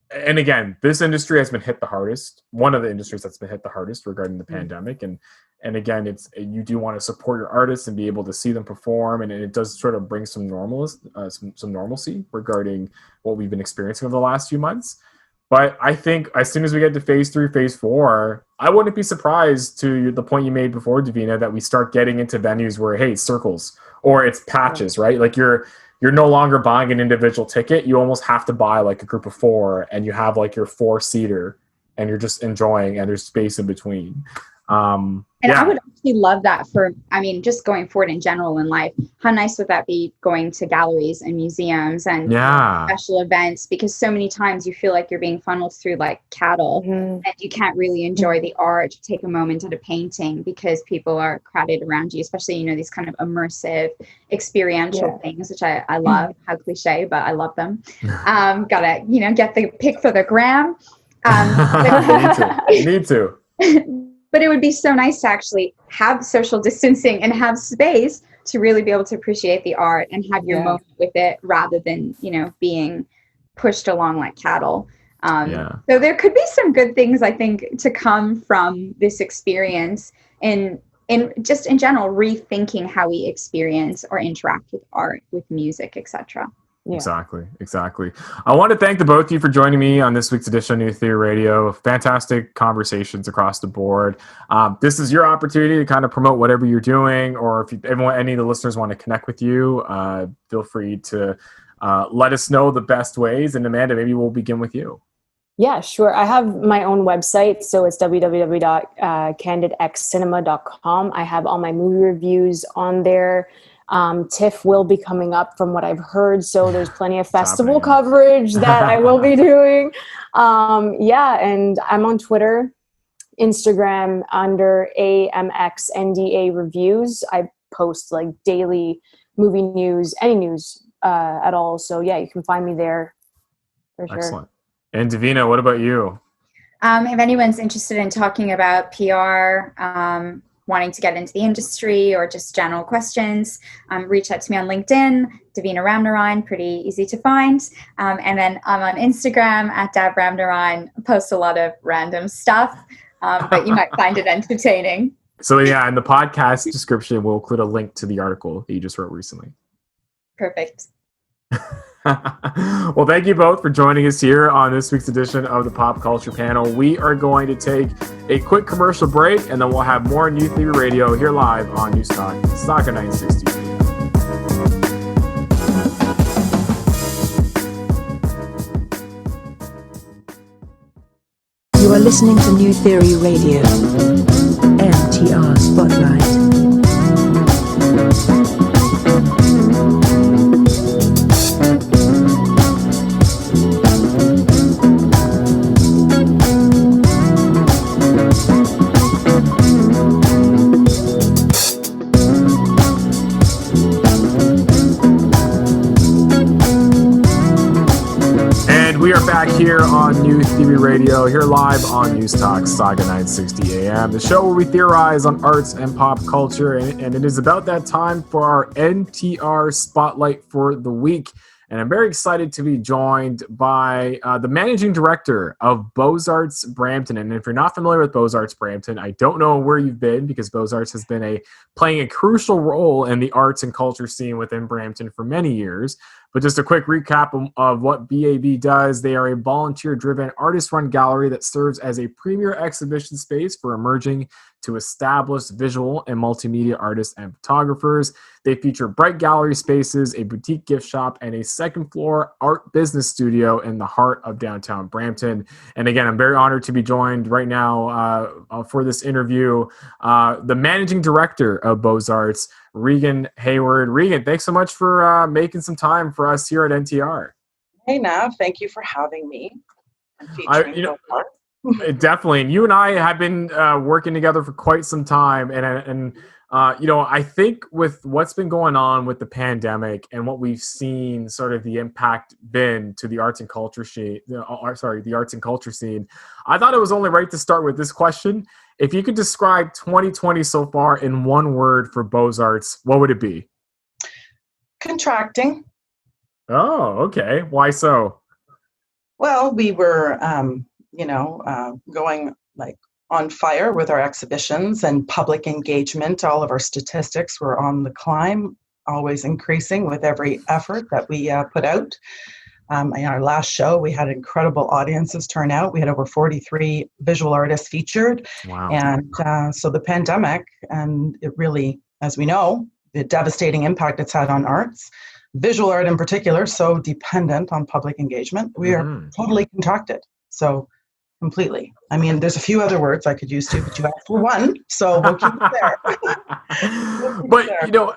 And again, this industry has been hit the hardest. One of the industries that's been hit the hardest regarding the pandemic. And again, you do want to support your artists and be able to see them perform. And it does sort of bring some normalcy regarding what we've been experiencing over the last few months. But I think as soon as we get to phase 3, phase 4, I wouldn't be surprised to the point you made before, Davina, that we start getting into venues where, hey, it's circles or it's patches, right? Like you're no longer buying an individual ticket. You almost have to buy like a group of 4 and you have like your 4-seater and you're just enjoying and there's space in between. I would actually love that for, I mean, just going forward in general in life. How nice would that be going to galleries and museums and special events? Because so many times you feel like you're being funneled through like cattle and you can't really enjoy the art, take a moment at a painting because people are crowded around you, especially, you know, these kind of immersive experiential things, which I love. How cliche, but I love them. Gotta, you know, get the pic for the gram. Need to. But it would be so nice to actually have social distancing and have space to really be able to appreciate the art and have your moment with it rather than, you know, being pushed along like cattle. So there could be some good things, I think, to come from this experience in just in general, rethinking how we experience or interact with art, with music, etc. Exactly. I want to thank the both of you for joining me on this week's edition of New Theory Radio. Fantastic conversations across the board. This is your opportunity to kind of promote whatever you're doing, or if any of the listeners want to connect with you, feel free to let us know the best ways. And Amanda, maybe we'll begin with you. Yeah, sure. I have my own website, so it's www.candidxcinema.com. I have all my movie reviews on there. TIFF will be coming up from what I've heard, so there's plenty of festival coverage that I will be doing. And I'm on Twitter, Instagram under AMXNDA Reviews. I post like daily movie news, any news at all. So yeah, you can find me there for sure. Excellent. And Davina, what about you? If anyone's interested in talking about PR, wanting to get into the industry or just general questions, reach out to me on LinkedIn, Davina Ramnarine, pretty easy to find. And then I'm on Instagram at Ramnarine, post a lot of random stuff, but you might find it entertaining. So yeah, in the podcast description, we'll include a link to the article that you just wrote recently. Perfect. Well, thank you both for joining us here on this week's edition of the Pop Culture Panel. We are going to take a quick commercial break, and then we'll have more New Theory Radio here live on News Talk, Sauga 960. You are listening to New Theory Radio. MTR Spotlight. We are back here on New Theory Radio, here live on News Talk, Sauga 960 AM, the show where we theorize on arts and pop culture. And it is about that time for our NTR Spotlight for the week. And I'm very excited to be joined by the Managing Director of Beaux-Arts Brampton. And if you're not familiar with Beaux-Arts Brampton, I don't know where you've been, because Beaux-Arts has been playing a crucial role in the arts and culture scene within Brampton for many years. But just a quick recap of what BAB does. They are a volunteer-driven, artist-run gallery that serves as a premier exhibition space for emerging to established visual and multimedia artists and photographers. They feature bright gallery spaces, a boutique gift shop, and a second-floor art business studio in the heart of downtown Brampton. And again, I'm very honored to be joined right now for this interview, the Managing Director of Beaux-Arts, Regan Hayward. Regan, thanks so much for making some time for us here at NTR. Hey, Nav, thank you for having me. And featuring Beaux-Arts. Definitely. And you and I have been working together for quite some time. And I think with what's been going on with the pandemic and what we've seen sort of the impact been to the arts and culture scene, the arts and culture scene, I thought it was only right to start with this question. If you could describe 2020 so far in one word for Beaux-Arts, what would it be? Contracting. Oh, okay. Why so? Well, we were, going like on fire with our exhibitions and public engagement. All of our statistics were on the climb, always increasing with every effort that we put out. In our last show, we had incredible audiences turn out. We had over 43 visual artists featured. Wow. And so the pandemic, and it really, as we know, the devastating impact it's had on arts, visual art in particular, so dependent on public engagement, we are totally contracted. So completely. I mean, there's a few other words I could use too, but you asked for one, so we'll keep it there. But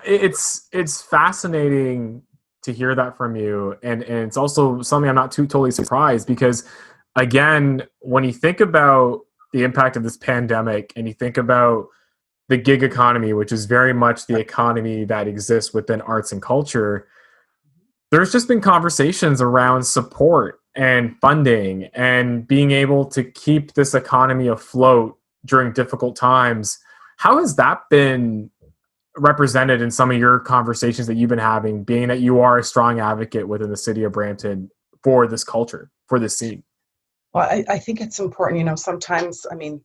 it's fascinating to hear that from you, and it's also something I'm not totally surprised, because again, when you think about the impact of this pandemic and you think about the gig economy, which is very much the economy that exists within arts and culture, there's just been conversations around support and funding and being able to keep this economy afloat during difficult times. How has that been represented in some of your conversations that you've been having, being that you are a strong advocate within the city of Brampton for this culture, for this scene? Well, I think it's important, sometimes, I mean,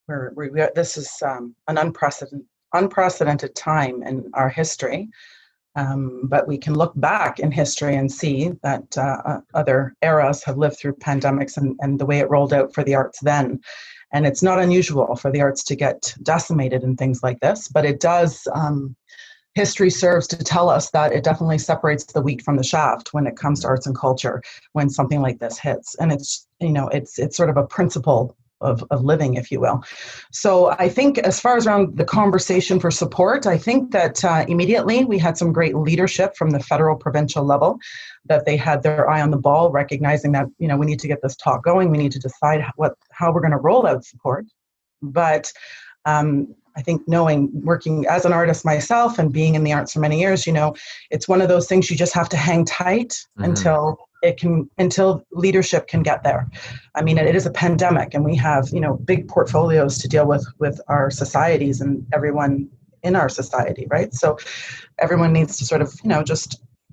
this is an unprecedented time in our history. But we can look back in history and see that other eras have lived through pandemics and the way it rolled out for the arts then. And it's not unusual for the arts to get decimated in things like this, but it does, history serves to tell us that it definitely separates the wheat from the shaft when it comes to arts and culture when something like this hits. And it's, it's sort of a principle of living, if you will. So I think as far as around the conversation for support, I think that immediately we had some great leadership from the federal, provincial level, that they had their eye on the ball, recognizing that, we need to get this talk going. We need to decide how we're going to roll out support. But I think working as an artist myself and being in the arts for many years, it's one of those things you just have to hang tight until leadership can get there. I mean, it is a pandemic, and we have, big portfolios to deal with our societies and everyone in our society, right? So everyone needs to sort of,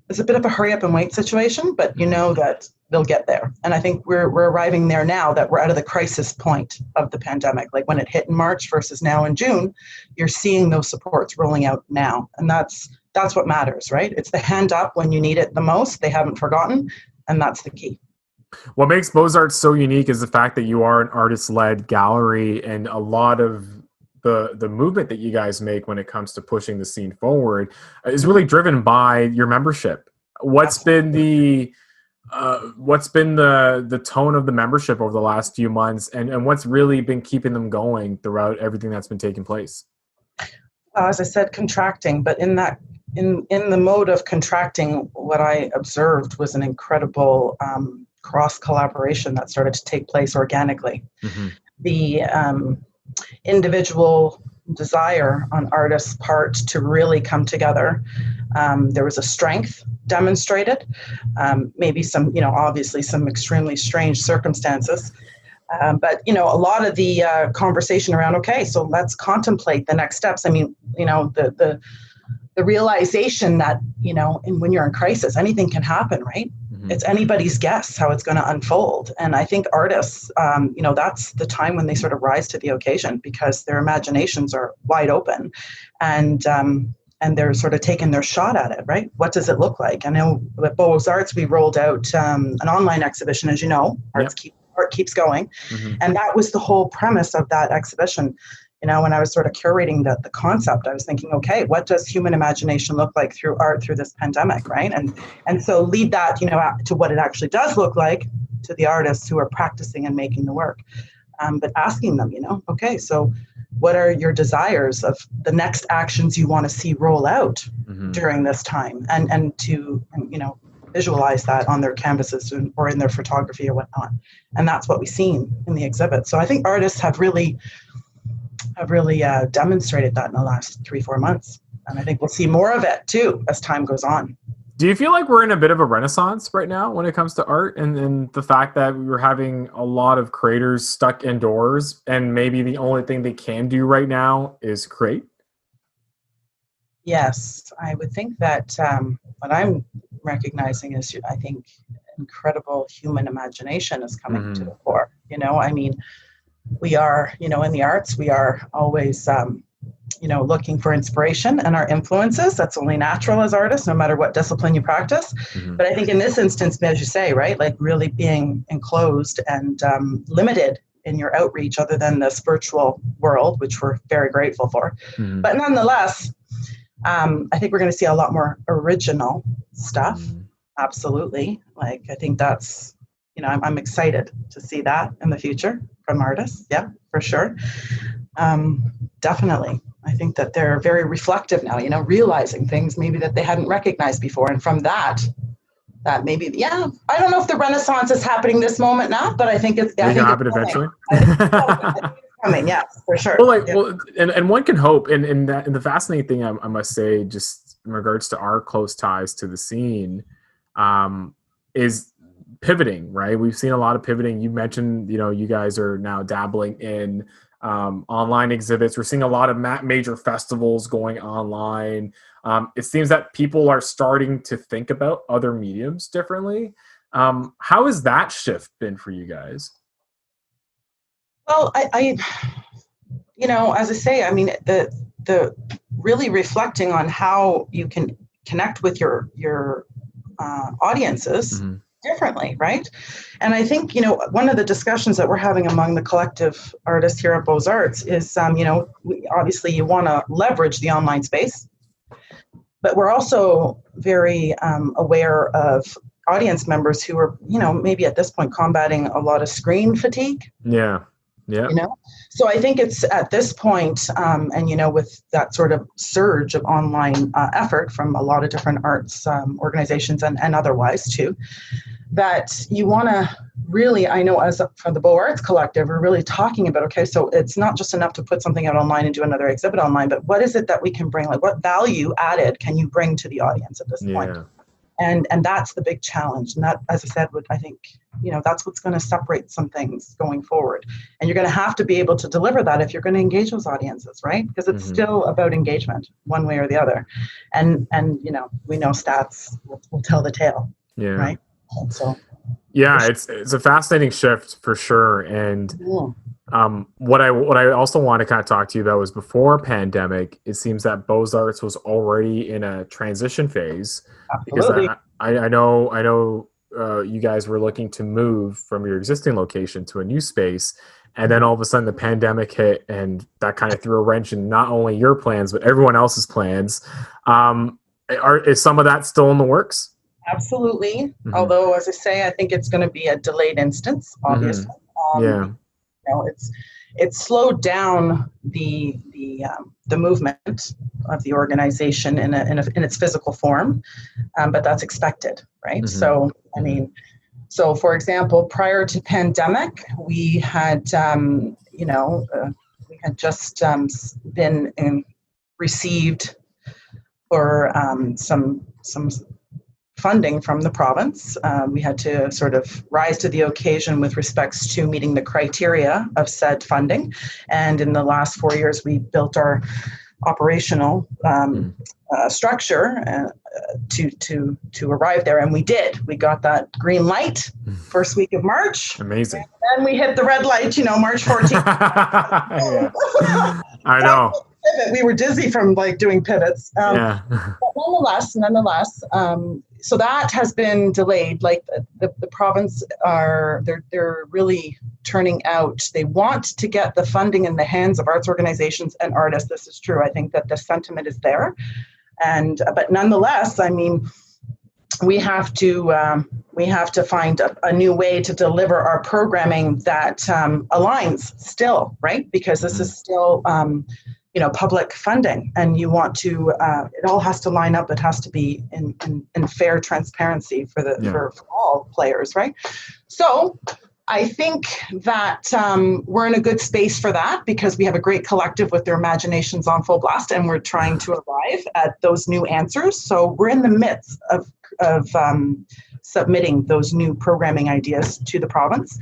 it's a bit of a hurry up and wait situation, but that they'll get there. And I think we're arriving there now, that we're out of the crisis point of the pandemic. Like when it hit in March versus now in June, you're seeing those supports rolling out now. And that's what matters, right? It's the hand up when you need it the most. They haven't forgotten. And that's the key. What makes Beaux-Arts so unique is the fact that you are an artist-led gallery, and a lot of the movement that you guys make when it comes to pushing the scene forward is really driven by your membership. What's been the tone of the membership over the last few months, and what's really been keeping them going throughout everything that's been taking place? As I said, contracting, but in the mode of contracting, what I observed was an incredible cross collaboration that started to take place organically. The individual desire on artists' part to really come together. There was a strength demonstrated, maybe some, obviously some extremely strange circumstances. But, a lot of the conversation around, okay, so let's contemplate the next steps. I mean, the realization that, and when you're in crisis, anything can happen, right? It's anybody's guess how it's going to unfold. And I think artists, that's the time when they sort of rise to the occasion, because their imaginations are wide open. And they're sort of taking their shot at it, right? What does it look like? I know at Beaux-Arts, we rolled out an online exhibition, as you know, art keeps going. And that was the whole premise of that exhibition. You know, when I was sort of curating the concept, I was thinking, okay, what does human imagination look like through art through this pandemic, right? And so lead that, you know, to what it actually does look like to the artists who are practicing and making the work. But asking them, you know, okay, so what are your desires of the next actions you want to see roll out during this time, and to, you know, visualize that on their canvases or in their photography or whatnot. And that's what we've seen in the exhibit. So I think artists have really demonstrated that in the last 3-4 months. And I think we'll see more of it too as time goes on. Do you feel like we're in a bit of a renaissance right now when it comes to art, and the fact that we're having a lot of creators stuck indoors and maybe the only thing they can do right now is create? Yes, I would think that what I'm recognizing is, I think, incredible human imagination is coming to the fore. You know, I mean, we are, you know, in the arts, we are always, you know, looking for inspiration and our influences. That's only natural as artists, no matter what discipline you practice. But I think in this instance, as you say, right, like really being enclosed and limited in your outreach other than this virtual world, which we're very grateful for. But nonetheless, I think we're going to see a lot more original stuff. Absolutely. Like, I think that's, you know, I'm excited to see that in the future from artists. Yeah, for sure. Definitely. I think that they're very reflective now, you know, realizing things maybe that they hadn't recognized before. And from that maybe, yeah, I don't know if the Renaissance is happening this moment now, but I think it's going to happen eventually. I think it's coming, yeah, for sure. Well, and one can hope. And the fascinating thing, I must say, just in regards to our close ties to the scene, is pivoting, right? We've seen a lot of pivoting. You mentioned, you know, you guys are now dabbling in online exhibits. We're seeing a lot of major festivals going online. It seems that people are starting to think about other mediums differently. How has that shift been for you guys? Well, I you know, as I say, I mean, the really reflecting on how you can connect with your audiences differently, right? And I think, you know, one of the discussions that we're having among the collective artists here at Beaux-Arts is, you know, obviously you want to leverage the online space, but we're also very aware of audience members who are, you know, maybe at this point combating a lot of screen fatigue. Yeah. You know, so I think it's at this point, and, you know, with that sort of surge of online effort from a lot of different arts organizations and otherwise too, that you want to really, I know as from the Beaux-Arts Collective, we're really talking about, okay, so it's not just enough to put something out online and do another exhibit online, but what is it that we can bring? Like, what value added can you bring to the audience at this point? And that's the big challenge. And that, as I said, I think, you know, that's what's going to separate some things going forward. And you're going to have to be able to deliver that if you're going to engage those audiences, right? Because it's still about engagement one way or the other. And you know, we know stats will tell the tale, right? And so, yeah, it's a fascinating shift for sure. And what I also want to kind of talk to you about was before pandemic, it seems that Beaux-Arts was already in a transition phase. Absolutely. Because I know you guys were looking to move from your existing location to a new space, and then all of a sudden the pandemic hit, and that kind of threw a wrench in not only your plans but everyone else's plans. Is some of that still in the works? Absolutely. Although, as I say, I think it's going to be a delayed instance, obviously. You know, it's slowed down the movement of the organization in its physical form, but that's expected, right? So, I mean, so for example, prior to pandemic, we had, you know, we had just been received for some funding from the province. We had to sort of rise to the occasion with respects to meeting the criteria of said funding. And in the last 4 years, we built our operational structure to arrive there. And we did. We got that green light first week of March. Amazing. And then we hit the red light, you know, March 14th. I know. pivot. We were dizzy from like doing pivots. Yeah. But nonetheless, so that has been delayed. Like the province they're really turning out. They want to get the funding in the hands of arts organizations and artists. This is true. I think that the sentiment is there, but nonetheless, I mean, we have to find a new way to deliver our programming that aligns still, right? Because this is still public funding, and you want to it all has to line up. It has to be in fair transparency for all players, right? So I think that we're in a good space for that, because we have a great collective with their imaginations on full blast, and we're trying to arrive at those new answers. So we're in the midst of submitting those new programming ideas to the province,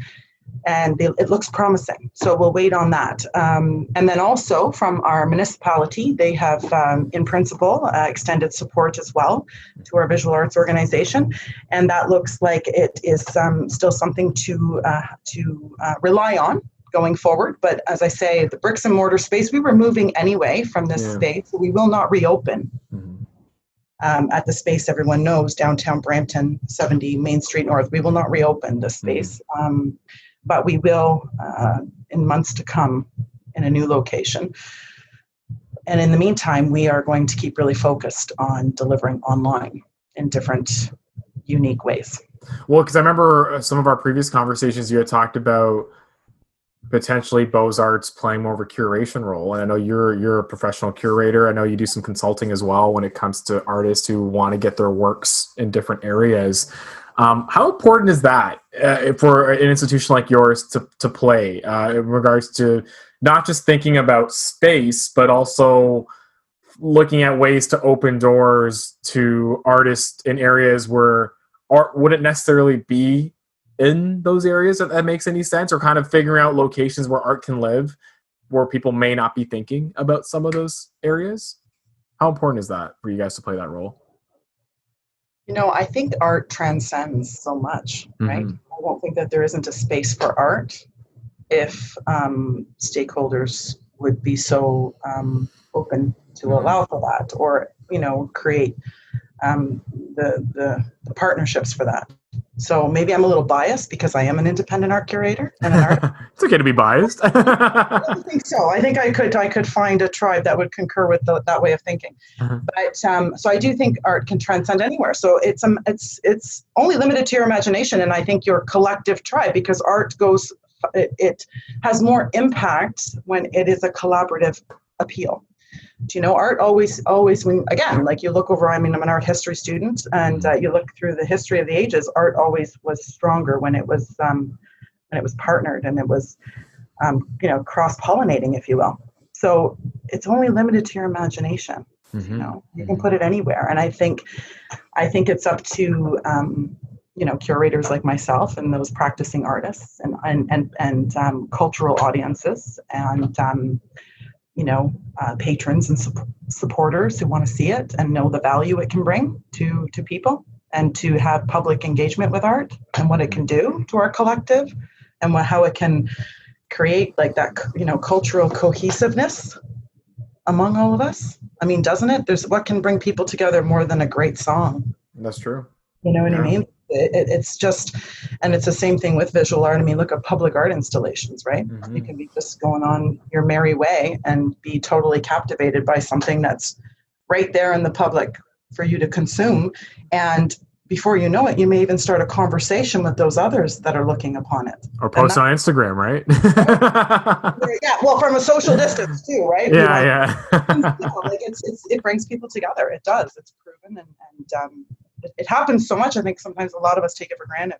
and it looks promising. So we'll wait on that. And then also from our municipality, they have, in principle, extended support as well to our visual arts organization. And that looks like it is still something to rely on going forward. But as I say, the bricks and mortar space, we were moving anyway from this space. So we will not reopen at the space everyone knows, downtown Brampton, 70 Main Street North. We will not reopen this space. But we will, in months to come, in a new location. And in the meantime, we are going to keep really focused on delivering online in different, unique ways. Well, because I remember some of our previous conversations, you had talked about potentially Beaux-Arts playing more of a curation role. And I know you're a professional curator. I know you do some consulting as well when it comes to artists who want to get their works in different areas. How important is that for an institution like yours to play in regards to not just thinking about space, but also looking at ways to open doors to artists in areas where art wouldn't necessarily be in those areas, if that makes any sense, or kind of figuring out locations where art can live, where people may not be thinking about some of those areas? How important is that for you guys to play that role? I think art transcends so much, right? I don't think that there isn't a space for art if stakeholders would be so open to allow for that, or create the partnerships for that. So maybe I'm a little biased because I am an independent art curator and an artist. It's okay to be biased. I don't think so. I think I could find a tribe that would concur with that way of thinking. But so I do think art can transcend anywhere. So it's only limited to your imagination, and I think your collective tribe, because art it has more impact when it is a collaborative appeal. Art always when, again, like you look over, I'm an art history student, and you look through the history of the ages, art always was stronger when it was partnered, and it was cross-pollinating, if you will. So it's only limited to your imagination. You can put it anywhere, and I think it's up to curators like myself and those practicing artists and cultural audiences and patrons and supporters who want to see it and know the value it can bring to people, and to have public engagement with art and what it can do to our collective, and how it can create like that, cultural cohesiveness among all of us. I mean, doesn't it? There's what can bring people together more than a great song. That's true. You know what I mean? It's just, and it's the same thing with visual art. I mean, look at public art installations, right? You can be just going on your merry way and be totally captivated by something that's right there in the public for you to consume. And before you know it, you may even start a conversation with those others that are looking upon it. Or post on Instagram, right? Yeah, well, from a social distance too, right? Yeah. It brings people together. It does. It's proven, and it happens so much. I think sometimes a lot of us take it for granted.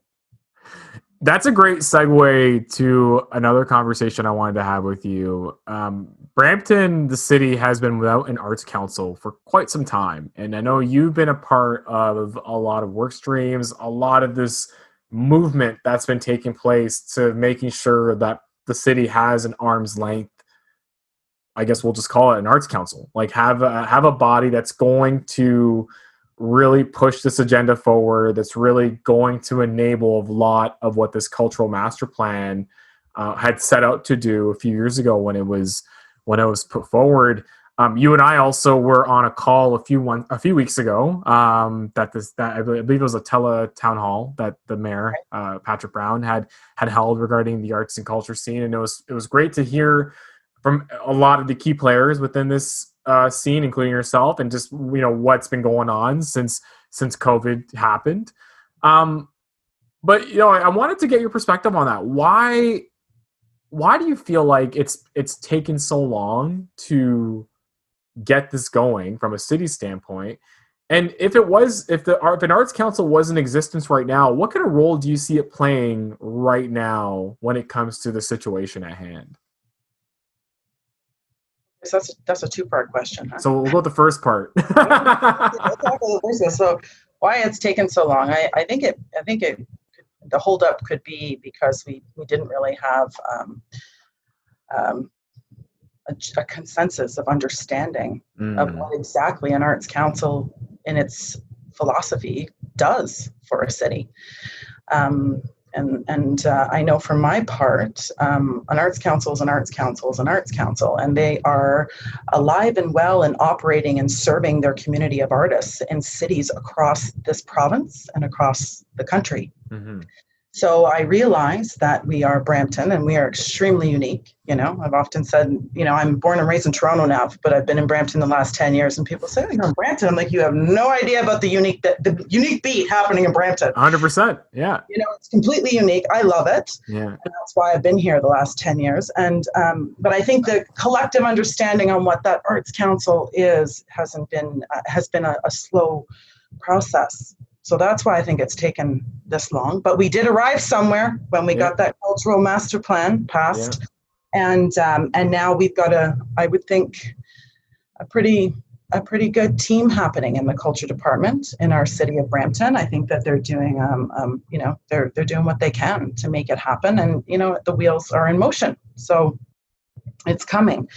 That's a great segue to another conversation I wanted to have with you. Brampton, the city, has been without an arts council for quite some time. And I know you've been a part of a lot of work streams, a lot of this movement that's been taking place to making sure that the city has an arm's length, I guess we'll just call it an arts council, like have a body that's going to really push this agenda forward, that's really going to enable a lot of what this cultural master plan had set out to do a few years ago when it was put forward. You and I also were on a call a few weeks ago. That I believe it was a town hall that the mayor Patrick Brown had held regarding the arts and culture scene, and it was great to hear from a lot of the key players within this scene, including yourself, and just what's been going on since COVID happened. But I wanted to get your perspective on that. Why do you feel like it's taken so long to get this going from a city standpoint? And if an arts council was in existence right now, what kind of role do you see it playing right now when it comes to the situation at hand? So that's a two-part question, huh? So we'll go with the first part. So why it's taken so long? I think the holdup could be because we didn't really have a consensus of understanding of what exactly an arts council in its philosophy does for a city. And I know for my part, an arts council is an arts council is an arts council, and they are alive and well and operating and serving their community of artists in cities across this province and across the country. Mm-hmm. So I realize that we are Brampton and we are extremely unique. I've often said, I'm born and raised in Toronto now, but I've been in Brampton the last 10 years, and people say, you're in Brampton. I'm like, you have no idea about the unique beat happening in Brampton. 100%. Yeah. It's completely unique. I love it. Yeah. And that's why I've been here the last 10 years. And, but I think the collective understanding on what that arts council has been a slow process. So that's why I think it's taken this long. But we did arrive somewhere when we got that cultural master plan passed. Yeah. And now we've got I would think, a pretty good team happening in the culture department in our city of Brampton. I think that they're doing, they're doing what they can to make it happen. And, the wheels are in motion. So it's coming.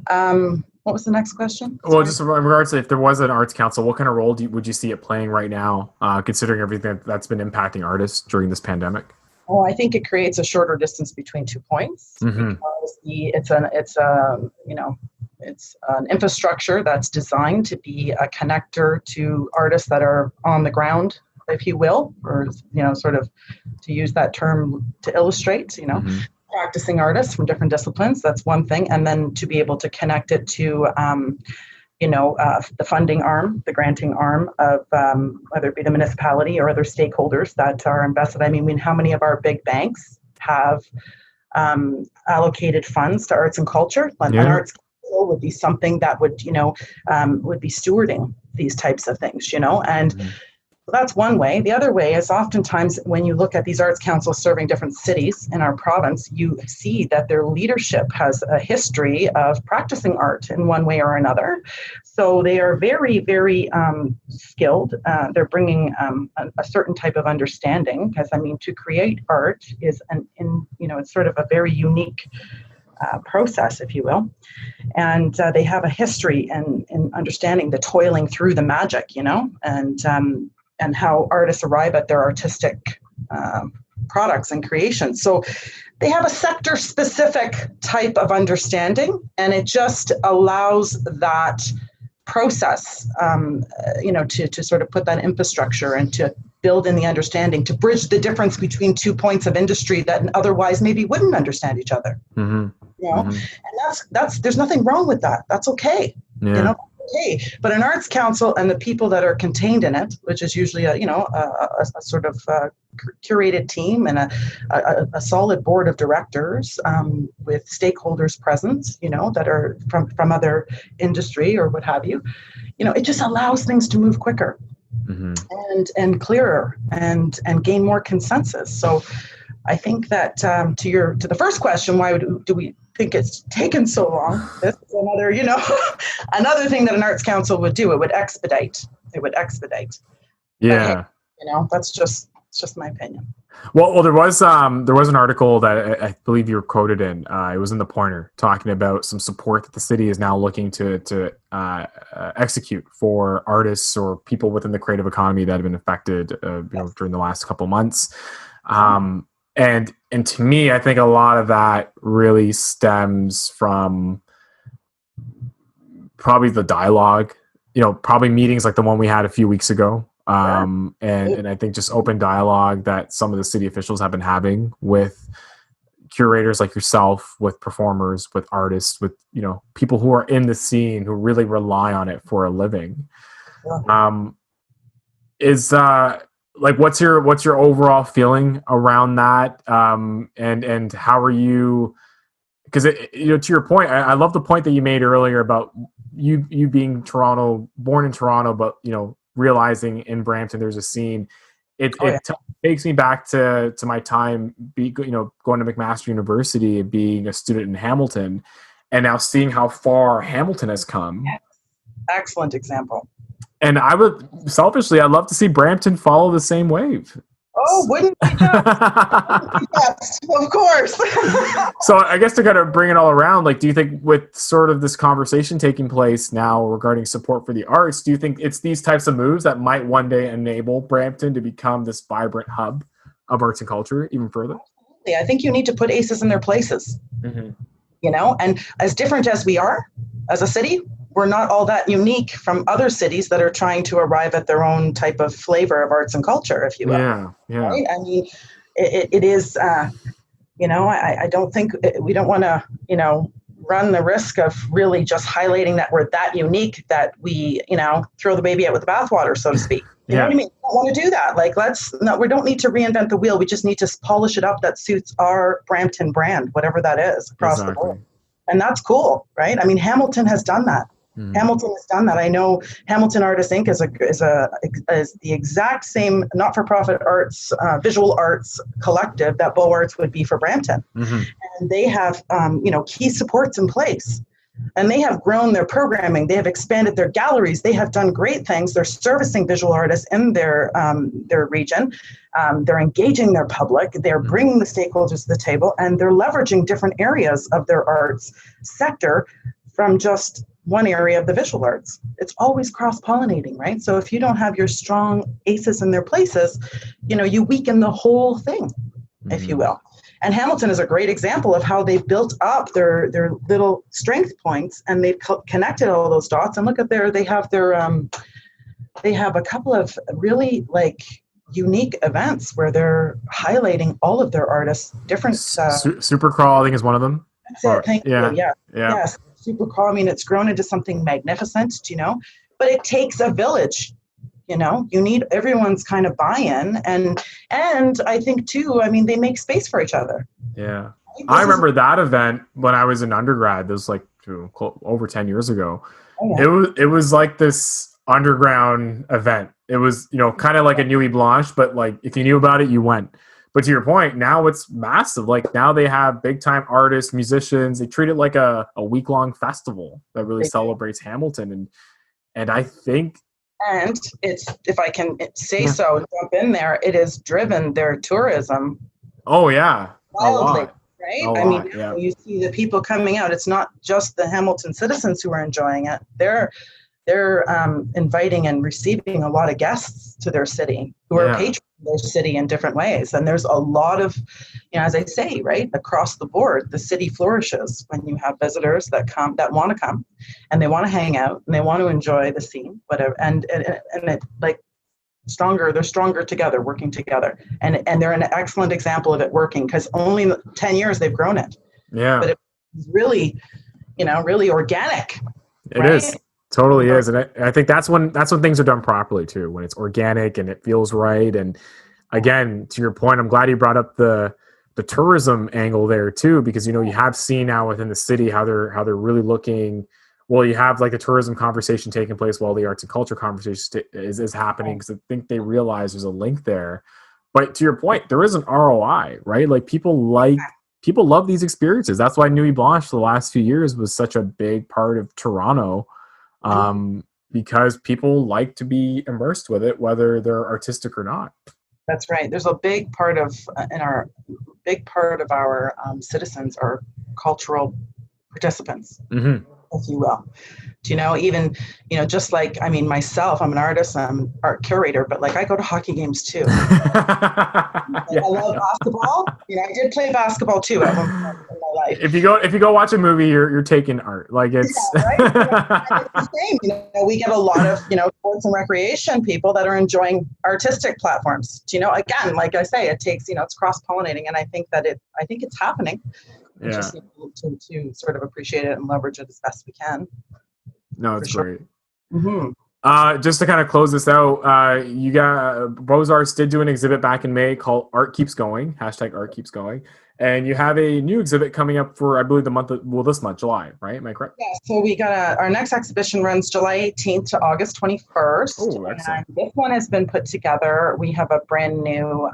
What was the next question? Well, just in regards to if there was an arts council, what kind of role would you see it playing right now, considering everything that's been impacting artists during this pandemic? Well, I think it creates a shorter distance between 2 points. Mm-hmm. Because it's an infrastructure that's designed to be a connector to artists that are on the ground, if you will, or sort of to use that term to illustrate, mm-hmm. practicing artists from different disciplines. That's one thing. And then to be able to connect it to, the funding arm, the granting arm of whether it be the municipality or other stakeholders that are invested. I mean, how many of our big banks have allocated funds to arts and culture? An arts council would be something that would be stewarding these types of things, and mm-hmm. So that's one way. The other way is oftentimes when you look at these arts councils serving different cities in our province, you see that their leadership has a history of practicing art in one way or another. So they are very, very skilled. They're bringing a certain type of understanding, because to create art is it's sort of a very unique process, if you will. And they have a history in understanding the toiling through the magic, and how artists arrive at their artistic products and creations. So they have a sector-specific type of understanding, and it just allows that process, to sort of put that infrastructure and to build in the understanding, to bridge the difference between 2 points of industry that otherwise maybe wouldn't understand each other. Mm-hmm. Mm-hmm. And that's there's nothing wrong with that. That's okay. Yeah. Okay, but an arts council and the people that are contained in it, which is usually a sort of curated team and a solid board of directors with stakeholders present, that are from other industry or what have you, it just allows things to move quicker mm-hmm. and clearer and gain more consensus. So I think that to the first question, why do we think it's taken so long? This is another, another thing that an arts council would do. It would expedite. Yeah. But, that's just my opinion. Well, there was an article that I believe you were quoted in. It was in the Pointer, talking about some support that the city is now looking to execute for artists or people within the creative economy that have been affected, during the last couple months. And to me, I think a lot of that really stems from probably the dialogue, probably meetings like the one we had a few weeks ago. And I think just open dialogue that some of the city officials have been having with curators like yourself, with performers, with artists, with, people who are in the scene who really rely on it for a living. Is what's your overall feeling around that? And how are you, because to your point, I love the point that you made earlier about you being born in Toronto, but realizing in Brampton there's a scene. It takes me back to my time, going to McMaster University and being a student in Hamilton, and now seeing how far Hamilton has come. Yes. Excellent example. And I'd love to see Brampton follow the same wave. Oh, wouldn't we just? Yes, of course. So I guess to kind of bring it all around, do you think with sort of this conversation taking place now regarding support for the arts, do you think it's these types of moves that might one day enable Brampton to become this vibrant hub of arts and culture even further? Absolutely. I think you need to put aces in their places. Mm-hmm. And as different as we are as a city, we're not all that unique from other cities that are trying to arrive at their own type of flavor of arts and culture, if you will. Yeah. Right? I mean, it is, I don't think we don't want to, run the risk of really just highlighting that we're that unique that we, throw the baby out with the bathwater, so to speak. You know what I mean? We don't want to do that. We don't need to reinvent the wheel. We just need to polish it up that suits our Brampton brand, whatever that is, across the board. And that's cool, right? I mean, Hamilton has done that. Hamilton has done that. I know Hamilton Artists Inc. is the exact same not-for-profit arts, visual arts collective that Beaux-Arts would be for Brampton. Mm-hmm. And they have, key supports in place. And they have grown their programming. They have expanded their galleries. They have done great things. They're servicing visual artists in their region. They're engaging their public. They're bringing the stakeholders to the table, and they're leveraging different areas of their arts sector from just one area of the visual arts. It's always cross-pollinating, right? So if you don't have your strong aces in their places, you weaken the whole thing, if you will. And Hamilton is a great example of how they've built up their little strength points, and they've connected all those dots. And look at they have a couple of really unique events where they're highlighting all of their artists, different. Super Crawl, I think, is one of them. That's it. Thank you. Yeah. Yes. Super Crawl. I mean, it's grown into something magnificent, but it takes a village. You need everyone's kind of buy-in, and I think too, I mean, they make space for each other. Yeah. I remember that event when I was in undergrad. This was over 10 years ago. Oh, yeah. It was like this underground event. It was, kind of like a Nuit Blanche, but if you knew about it, you went. But to your point, now it's massive. Now they have big time artists, musicians. They treat it like a week-long festival that really celebrates Hamilton. And I think, and it's, if I can say so, jump in there, it has driven their tourism. Oh yeah, wildly, right? You see the people coming out. It's not just the Hamilton citizens who are enjoying it. They're inviting and receiving a lot of guests to their city who are patroning their city in different ways. And there's a lot of, as I say, right, across the board, the city flourishes when you have visitors that want to come, and they want to hang out, and they want to enjoy the scene, whatever. And it they're stronger together, working together. And they're an excellent example of it working, because only 10 years they've grown it. Yeah. But it's really, really organic. It is. Totally is. And I think that's when things are done properly too, when it's organic and it feels right. And again, to your point, I'm glad you brought up the tourism angle there too, because, you have seen now within the city how they're really looking. Well, you have the tourism conversation taking place while the arts and culture conversation is happening, because I think they realize there's a link there. But to your point, there is an ROI, right? People love these experiences. That's why Nuit Blanche the last few years was such a big part of Toronto. Because people like to be immersed with it, whether they're artistic or not. That's right. There's a big part of our citizens are cultural participants, if you will. Even just myself, I'm an artist, I'm an art curator, but I go to hockey games too. I love basketball. I did play basketball too at one point in my life. If you go watch a movie, you're taking art. Like it's, right? It's the same. We get a lot of sports and recreation people that are enjoying artistic platforms. Again, like I say, it takes it's cross pollinating, and I think it's happening. We just need to sort of appreciate it and leverage it as best we can. No, it's great. Mm-hmm. Just to kind of close this out, you got Beaux-Arts did do an exhibit back in May called Art Keeps Going, #ArtKeepsGoing. And you have a new exhibit coming up for, I believe, this month, July, right? Am I correct? Yeah, so we got our next exhibition runs July 18th to August 21st. Oh, excellent. And this one has been put together. We have a brand new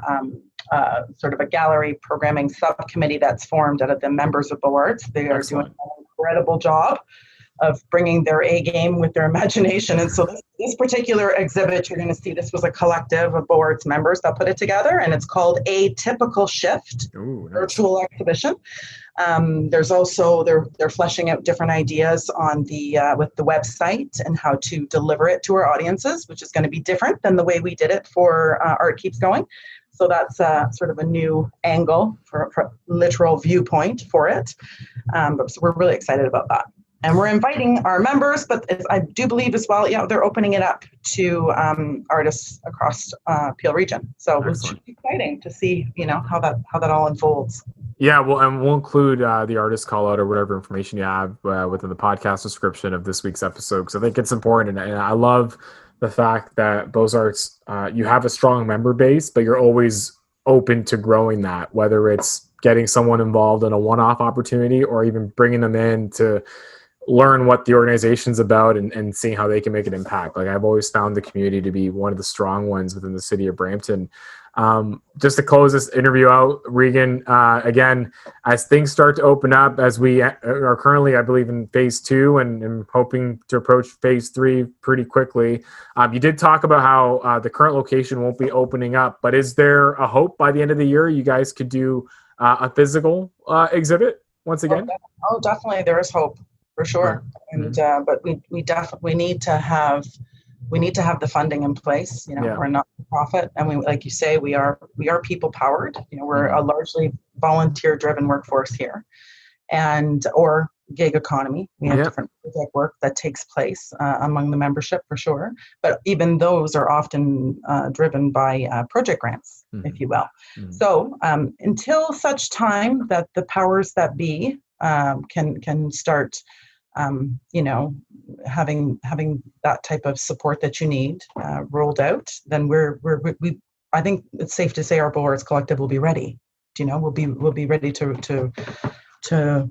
sort of a gallery programming subcommittee that's formed out of the members of Beaux-Arts. They are doing an incredible job of bringing their A game with their imagination. And so this particular exhibit, you're going to see this was a collective of Beaux-Arts members that put it together, and it's called A Typical Shift. Ooh, nice. Virtual exhibition. There's also, they're fleshing out different ideas on with the website and how to deliver it to our audiences, which is going to be different than the way we did it for Art Keeps Going. So that's sort of a new angle for literal viewpoint for it. So we're really excited about that. And we're inviting our members, but I do believe as well, they're opening it up to artists across Peel region. So it's exciting to see, how that all unfolds. Yeah, well, and we'll include the artist call out or whatever information you have within the podcast description of this week's episode, because I think it's important. And I love the fact that Beaux-Arts, you have a strong member base, but you're always open to growing that, whether it's getting someone involved in a one-off opportunity or even bringing them in to learn what the organization's about and seeing how they can make an impact. Like I've always found the community to be one of the strong ones within the city of Brampton. Just to close this interview out, Regan, again, as things start to open up, as we are currently, I believe, in phase 2 and hoping to approach phase 3 pretty quickly. You did talk about how the current location won't be opening up, but is there a hope by the end of the year you guys could do a physical exhibit once again? Oh, definitely. There is hope. For sure, and but we definitely need to have the funding in place. We're not for profit, and we, like you say, we are people powered. We're a largely volunteer driven workforce here, or gig economy. We have different project work that takes place among the membership for sure, but even those are often driven by project grants, if you will. So until such time that the powers that be can start having that type of support that you need rolled out, then we I think it's safe to say our Beaux-Arts collective will be ready. We'll be ready to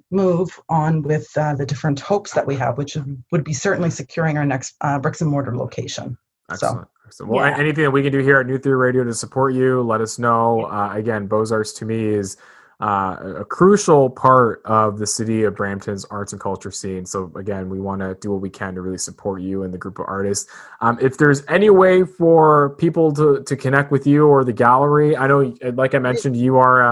move on with the different hopes that we have, which would be certainly securing our next bricks and mortar location. Excellent. Well, anything that we can do here at New Theory Radio to support you, let us know. Again, Beaux-Arts to me is a crucial part of the city of Brampton's arts and culture scene. So again, we want to do what we can to really support you and the group of artists. If there's any way for people to connect with you or the gallery, I know, like I mentioned, you are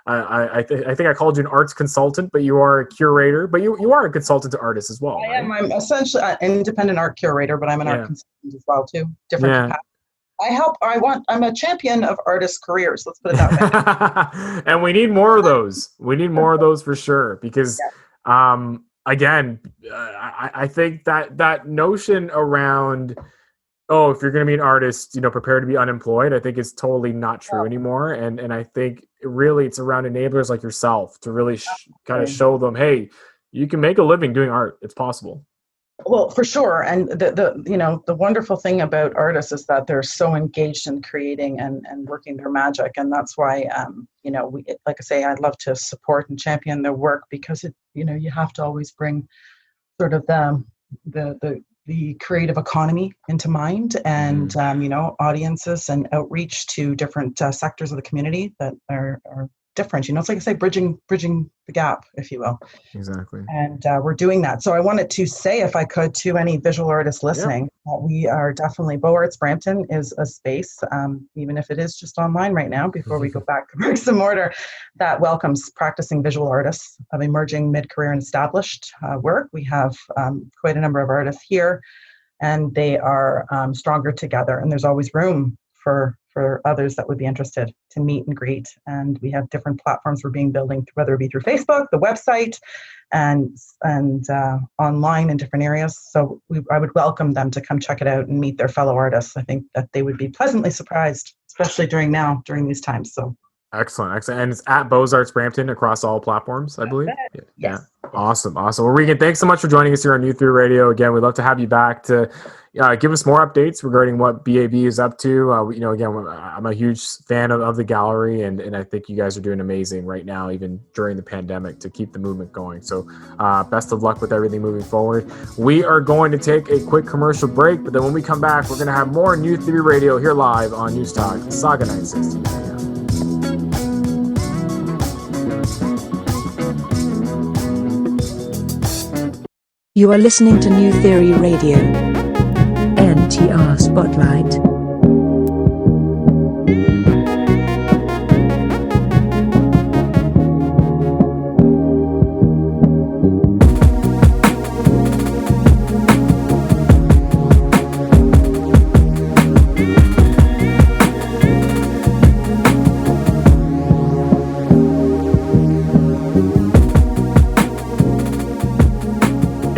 I think I called you an arts consultant, but you are a curator, but you are a consultant to artists as well. I am. I'm essentially an independent art curator, but I'm an art consultant as well too. Different capacity. I'm a champion of artists' careers. Let's put it that way. And we need more of those. We need more of those for sure. Because, again, I think that notion around, if you're going to be an artist, prepare to be unemployed, I think is totally not true anymore. And I think really it's around enablers like yourself to really kind of show them, hey, you can make a living doing art. It's possible. Well, for sure. And the wonderful thing about artists is that they're so engaged in creating and working their magic. And that's why, like I say, I'd love to support and champion their work, because you have to always bring sort of the creative economy into mind, and, audiences and outreach to different sectors of the community that are different. It's like I say, bridging the gap, if you will. Exactly. And we're doing that. So I wanted to say, if I could, to any visual artists listening, we are definitely, Beaux-Arts Brampton is a space, even if it is just online right now, before we go back to bricks and mortar, that welcomes practicing visual artists of emerging, mid-career, and established work. We have quite a number of artists here, and they are stronger together. And there's always room for others that would be interested to meet and greet. And we have different platforms we're building, whether it be through Facebook, the website, and online in different areas. So I would welcome them to come check it out and meet their fellow artists. I think that they would be pleasantly surprised, especially during these times. So excellent. And it's at Beaux-Arts Brampton across all platforms, I believe. Yes. Yeah. Awesome. Well, Regan, thanks so much for joining us here on Youth Through Radio. Again, we'd love to have you back to give us more updates regarding what BAB is up to. Again, I'm a huge fan of the gallery, and I think you guys are doing amazing right now, even during the pandemic, to keep the movement going. So best of luck with everything moving forward. We are going to take a quick commercial break, but then when we come back, we're going to have more Youth Through Radio here live on News Talk, Sauga 960. You are listening to New Theory Radio. NTR Spotlight.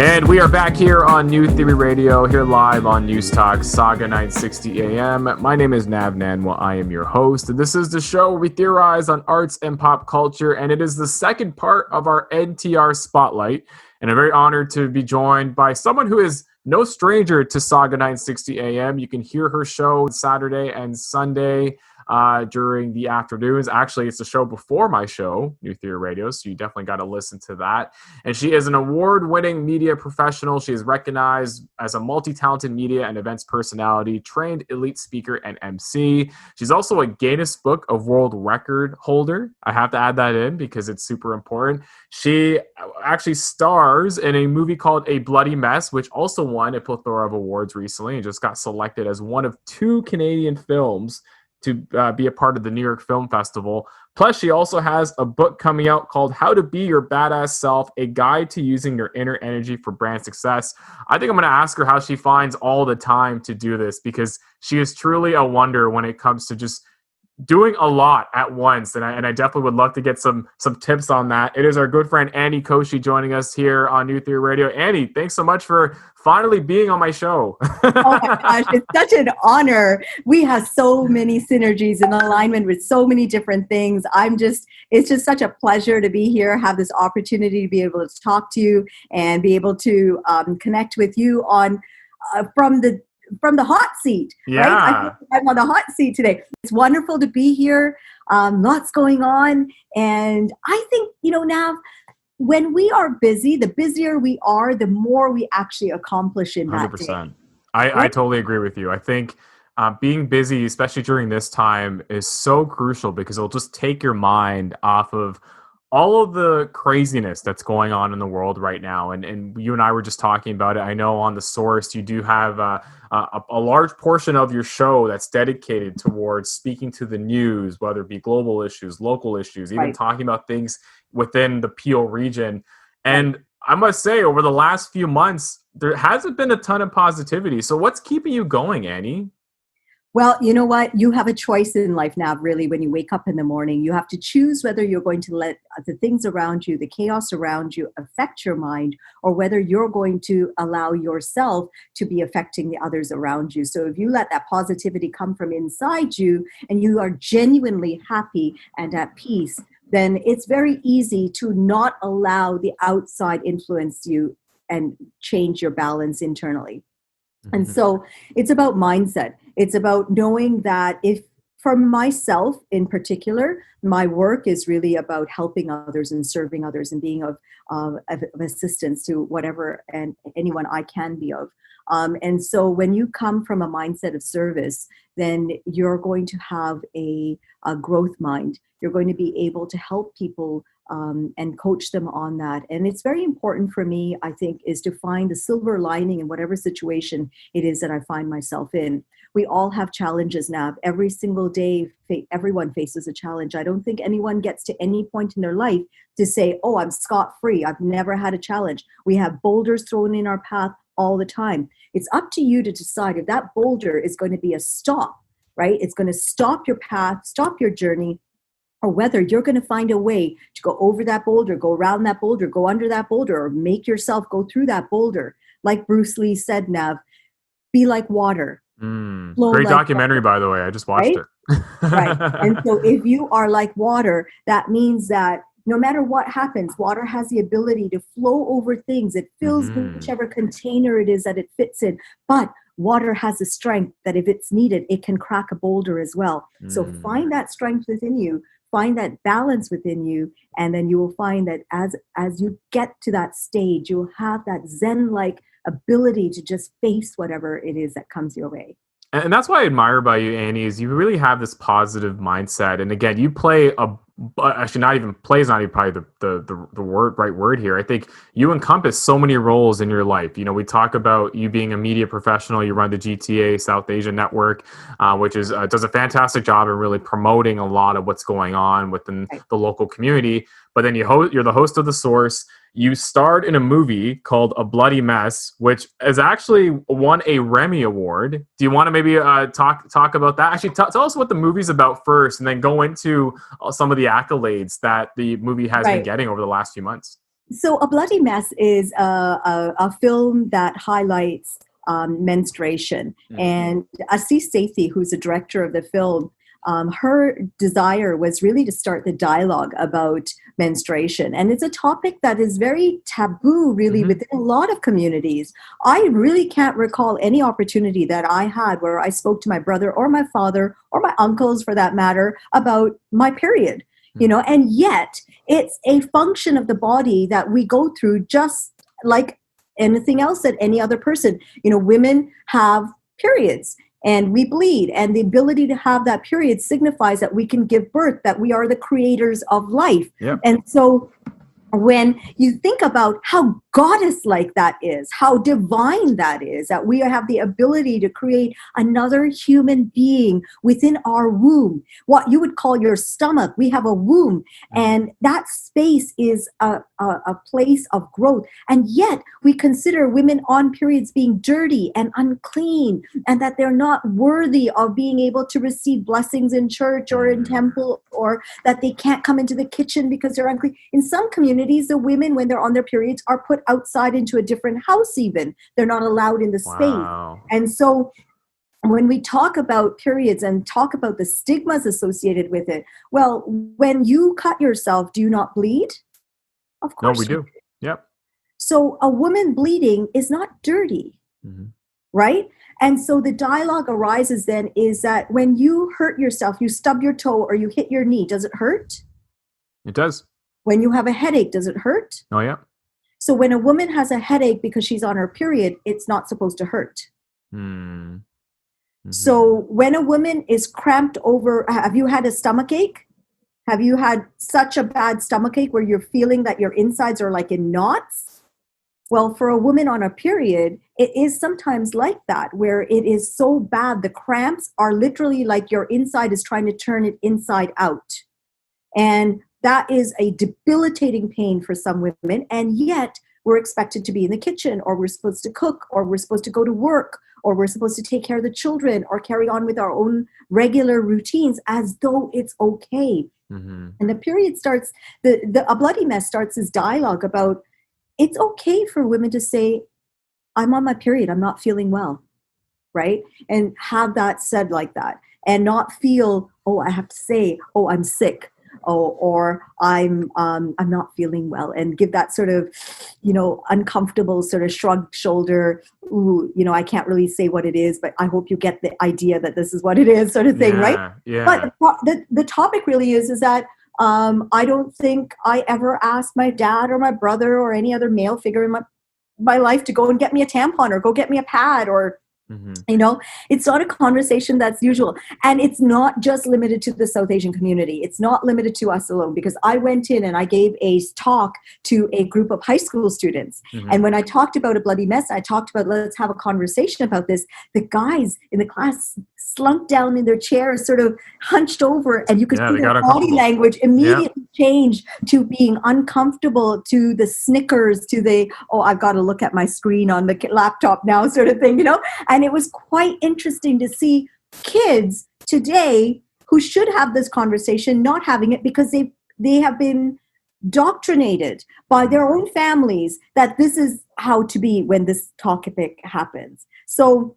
And we are back here on New Theory Radio, here live on News Talk, Sauga 960 AM. My name is Nav Nanwa. I am your host. And this is the show where we theorize on arts and pop culture. And it is the second part of our NTR Spotlight. And I'm very honored to be joined by someone who is no stranger to Sauga 960 AM. You can hear her show Saturday and Sunday during the afternoons. Actually, it's the show before my show, New Theory Radio, so you definitely got to listen to that. And she is an award-winning media professional. She is recognized as a multi-talented media and events personality, trained elite speaker, and MC. She's also a Guinness Book of World Record holder. I have to add that in because it's super important. She actually stars in a movie called A Bloody Mess, which also won a plethora of awards recently and just got selected as one of 2 Canadian films to be a part of the New York Film Festival. Plus, she also has a book coming out called How to Be Your Badass Self, a guide to using your inner energy for brand success. I think I'm going to ask her how she finds all the time to do this, because she is truly a wonder when it comes to just doing a lot at once. And I definitely would love to get some tips on that. It is our good friend Annie Koshy joining us here on New Theory Radio. Annie, thanks so much for finally being on my show. Oh my gosh, it's such an honor. We have so many synergies and alignment with so many different things. It's just such a pleasure to be here, have this opportunity to be able to talk to you and be able to connect with you on from the hot seat. Yeah. Right? I think I'm on the hot seat today. It's wonderful to be here. Lots going on. And I think, Nav, when we are busy, the busier we are, the more we actually accomplish in that 100%. day. I totally agree with you. I think being busy, especially during this time, is so crucial because it'll just take your mind off of all of the craziness that's going on in the world right now. And you and I were just talking about it. I know on The Source, you do have a large portion of your show that's dedicated towards speaking to the news, whether it be global issues, local issues, even talking about things within the Peel region. And I must say, over the last few months, there hasn't been a ton of positivity. So what's keeping you going, Annie? Well, you know what? You have a choice in life now, really, when you wake up in the morning. You have to choose whether you're going to let the things around you, the chaos around you, affect your mind, or whether you're going to allow yourself to be affecting the others around you. So if you let that positivity come from inside you and you are genuinely happy and at peace, then it's very easy to not allow the outside influence you and change your balance internally. And so it's about mindset. It's about knowing that if, for myself in particular, my work is really about helping others and serving others and being of assistance to whatever and anyone I can be of. And so when you come from a mindset of service, then you're going to have a growth mind. You're going to be able to help people and coach them on that. And it's very important for me, I think, is to find the silver lining in whatever situation it is that I find myself in. We all have challenges now. Every single day, everyone faces a challenge. I don't think anyone gets to any point in their life to say, oh, I'm scot-free. I've never had a challenge. We have boulders thrown in our path all the time. It's up to you to decide if that boulder is going to be a stop right? It's going to stop your path, stop your journey, or whether you're going to find a way to go over that boulder, go around that boulder, go under that boulder, or make yourself go through that boulder. Like Bruce Lee said, Nav, be like water. Great documentary, by the way. I just watched it. Right. And so if you are like water, that means that no matter what happens, water has the ability to flow over things. It fills whichever container it is that it fits in. But water has the strength that if it's needed, it can crack a boulder as well. So find that strength within you, find that balance within you, and then you will find that as you get to that stage, you'll have that Zen-like ability to just face whatever it is that comes your way. And that's what I admire about you, Annie, is you really have this positive mindset. And again, you play actually not even play is not even probably the right word here. I think you encompass so many roles in your life. You know, we talk about you being a media professional. You run the GTA South Asia Network, which is does a fantastic job in really promoting a lot of what's going on within the local community. But then you're the host of The Source. You starred in a movie called A Bloody Mess, which has actually won a Remmy Award. Do you want to maybe talk about that? Actually, tell us what the movie's about first, and then go into some of the accolades that the movie has been getting over the last few months. So A Bloody Mess is a film that highlights menstruation. And Assis Sethi, who's the director of the film, her desire was really to start the dialogue about menstruation. And it's a topic that is very taboo, really, within a lot of communities. I really can't recall any opportunity that I had where I spoke to my brother or my father or my uncles, for that matter, about my period, you know, and yet it's a function of the body that we go through just like anything else that any other person. You know, women have periods. And we bleed, and the ability to have that period signifies that we can give birth, that we are the creators of life. Yep. And so when you think about how goddess-like that is, how divine that is, that we have the ability to create another human being within our womb, what you would call your stomach, we have a womb, and that space is a place of growth. And yet we consider women on periods being dirty and unclean, and that they're not worthy of being able to receive blessings in church or in temple, or that they can't come into the kitchen because they're unclean. In some communities, the women, when they're on their periods, are put outside into a different house even. They're not allowed in the space. And so when we talk about periods and talk about the stigmas associated with it, well, when you cut yourself, do you not bleed? Of course. No, we do. Yep. So a woman bleeding is not dirty, right? And so the dialogue arises then is that when you hurt yourself, you stub your toe or you hit your knee, does it hurt? It does. When you have a headache, does it hurt? Oh, yeah. So when a woman has a headache because she's on her period, it's not supposed to hurt. So when a woman is cramped over, have you had a stomach ache? Have you had such a bad stomach ache where you're feeling that your insides are like in knots? Well, for a woman on a period, it is sometimes like that, where it is so bad. The cramps are literally like your inside is trying to turn it inside out. And that is a debilitating pain for some women. And yet we're expected to be in the kitchen, or we're supposed to cook, or we're supposed to go to work, or we're supposed to take care of the children, or carry on with our own regular routines as though it's okay. And the period starts, A Bloody Mess starts this dialogue about it's okay for women to say, I'm on my period, I'm not feeling well, right? And have that said like that, and not feel, oh, I have to say, oh, I'm sick. Or I'm not feeling well, and give that sort of, you know, uncomfortable sort of shrugged shoulder. Ooh, you know, I can't really say what it is, but I hope you get the idea that this is what it is, sort of thing, right? Yeah. But the topic really is that I don't think I ever asked my dad or my brother or any other male figure in my life to go and get me a tampon or go get me a pad, or you know, it's not a conversation that's usual. And it's not just limited to the South Asian community. It's not limited to us alone, because I went in and I gave a talk to a group of high school students. And when I talked about A Bloody Mess, I talked about, let's have a conversation about this. The guys in the class slumped down in their chairs, sort of hunched over, and you could see their body language immediately change to being uncomfortable, to the snickers, to the, oh, I've got to look at my screen on the laptop now, sort of thing, you know? And it was quite interesting to see kids today who should have this conversation not having it because they have been indoctrinated by their own families that this is how to be when this topic happens. So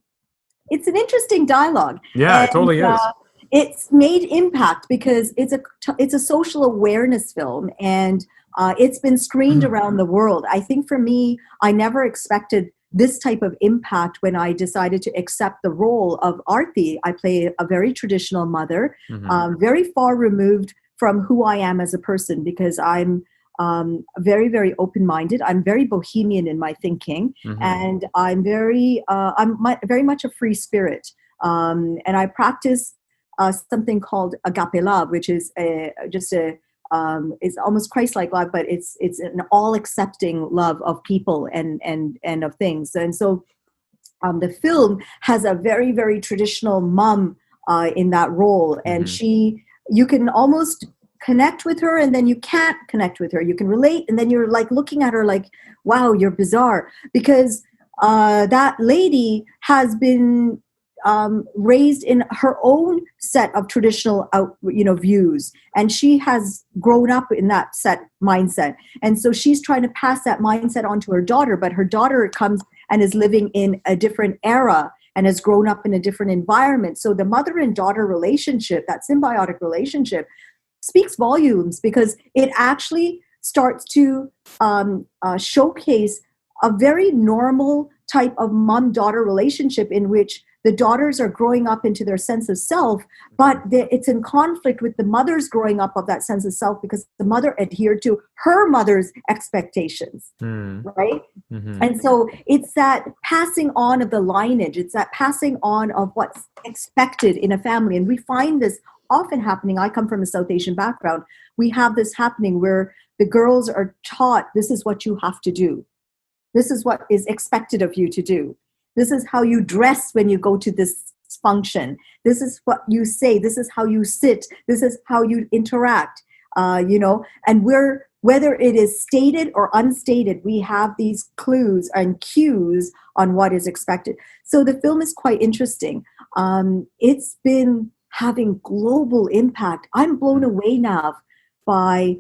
it's an interesting dialogue. Yeah, it totally is. It's made impact because it's a social awareness film, and it's been screened around the world. I think for me, I never expected this type of impact when I decided to accept the role of Aarti. I play a very traditional mother, very far removed from who I am as a person, because I'm very, very open-minded. I'm very bohemian in my thinking, and I'm very much a free spirit. And I practice something called agape love, which is it's almost Christ-like love, but it's an all-accepting love of people and of things. And so the film has a very, very traditional mom in that role, and you can almost connect with her, and then you can't connect with her. You can relate, and then you're like looking at her like, wow, you're bizarre, because that lady has been raised in her own set of traditional views, and she has grown up in that set mindset, and so she's trying to pass that mindset on to her daughter, but her daughter comes and is living in a different era and has grown up in a different environment. So the mother and daughter relationship, that symbiotic relationship, speaks volumes, because it actually starts to showcase a very normal type of mom-daughter relationship in which the daughters are growing up into their sense of self, but it's in conflict with the mother's growing up of that sense of self, because the mother adhered to her mother's expectations, right? And so it's that passing on of the lineage. It's that passing on of what's expected in a family. And we find this often happening. I come from a South Asian background. We have this happening where the girls are taught, this is what you have to do. This is what is expected of you to do. This is how you dress when you go to this function. This is what you say. This is how you sit. This is how you interact. And whether it is stated or unstated, we have these clues and cues on what is expected. So the film is quite interesting. It's been having global impact. I'm blown away now by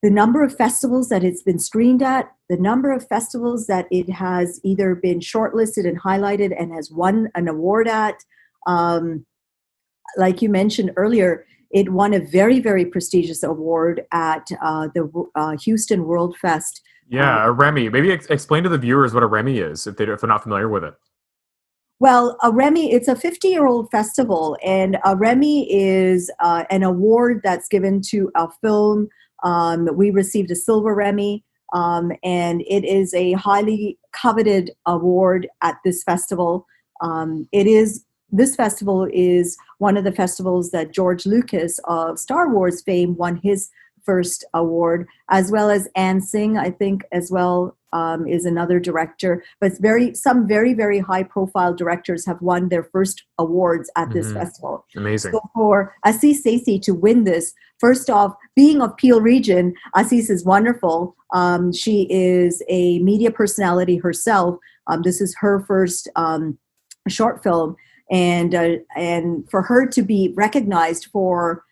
the number of festivals that it's been screened at, the number of festivals that it has either been shortlisted and highlighted and has won an award at. Like you mentioned earlier, it won a very, very prestigious award at the Houston World Fest. Yeah, a Remy. Maybe explain to the viewers what a Remy is, if they're not familiar with it. Well, a Remy, it's a 50-year-old festival, and a Remy is an award that's given to a film. We received a silver Remy, and it is a highly coveted award at this festival. This festival is one of the festivals that George Lucas of Star Wars fame won his first award, as well as Ann Singh, I think, as well, is another director. But some very, very high-profile directors have won their first awards at this festival. Amazing. So for Assis Sesi to win this, first off, being of Peel Region, Assis is wonderful. She is a media personality herself. This is her first short film, and for her to be recognized for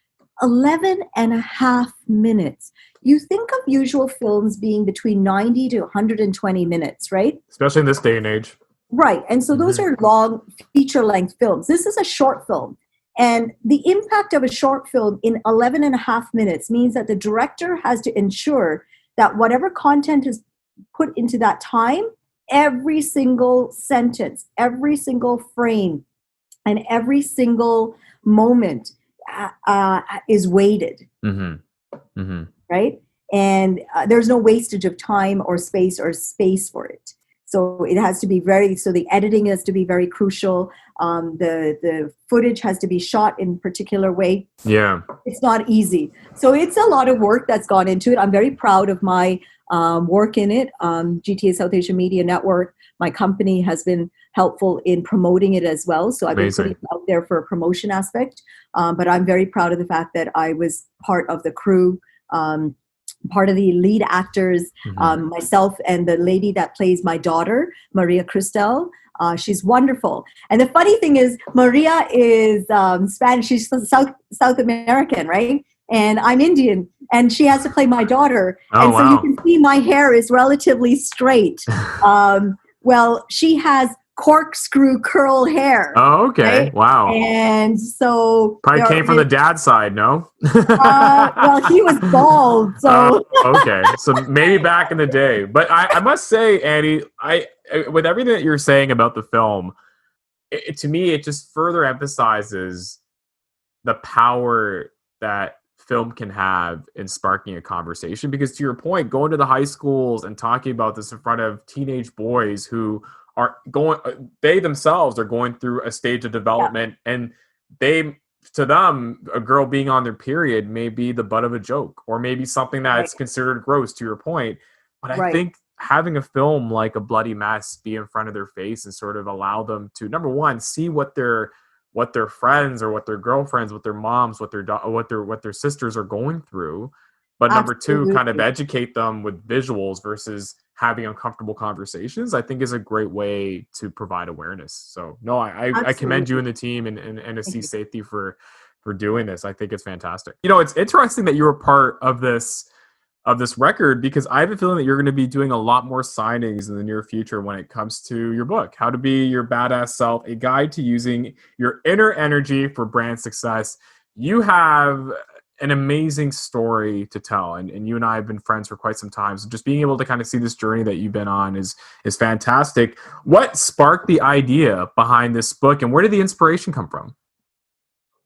11 and a half minutes. You think of usual films being between 90 to 120 minutes, right? Especially in this day and age. Right. And so those are long feature-length films. This is a short film. And the impact of a short film in 11 and a half minutes means that the director has to ensure that whatever content is put into that time, every single sentence, every single frame, and every single moment is weighted, right? And there's no wastage of time or space for it. So it has to be so the editing has to be very crucial. The footage has to be shot in a particular way. Yeah. It's not easy. So it's a lot of work that's gone into it. I'm very proud of my work in it. GTA South Asia Media Network, my company, has been helpful in promoting it as well. So I've been putting it out there for a promotion aspect. But I'm very proud of the fact that I was part of the crew, part of the lead actors, myself and the lady that plays my daughter, Maria Cristel. She's wonderful. And the funny thing is, Maria is Spanish. She's South American, right? And I'm Indian. And she has to play my daughter. Oh, and so wow. you can see my hair is relatively straight. Well, she has corkscrew curl hair. Oh, okay. Right? Wow. And so Probably came from the dad's side, no? well, he was bald, so okay. So maybe back in the day. But I must say, Annie, with everything that you're saying about the film, to me, it just further emphasizes the power that film can have in sparking a conversation. Because to your point, going to the high schools and talking about this in front of teenage boys who are they themselves are going through a stage of development, and to them, a girl being on their period may be the butt of a joke, or maybe something that's considered gross, to your point. But I think having a film like A Bloody Mess be in front of their face and sort of allow them to, number one, see what their friends or what their girlfriends, what their moms, what their sisters are going through. But number two, kind of educate them with visuals versus having uncomfortable conversations, I think is a great way to provide awareness. So no, I commend you and the team and NSC Safety for doing this. I think it's fantastic. You know, it's interesting that you're a part of this record, because I have a feeling that you're going to be doing a lot more signings in the near future when it comes to your book, How to Be Your Badass Self, a guide to using your inner energy for brand success. You have an amazing story to tell, and you and I have been friends for quite some time. So just being able to kind of see this journey that you've been on is fantastic. What sparked the idea behind this book, and where did the inspiration come from?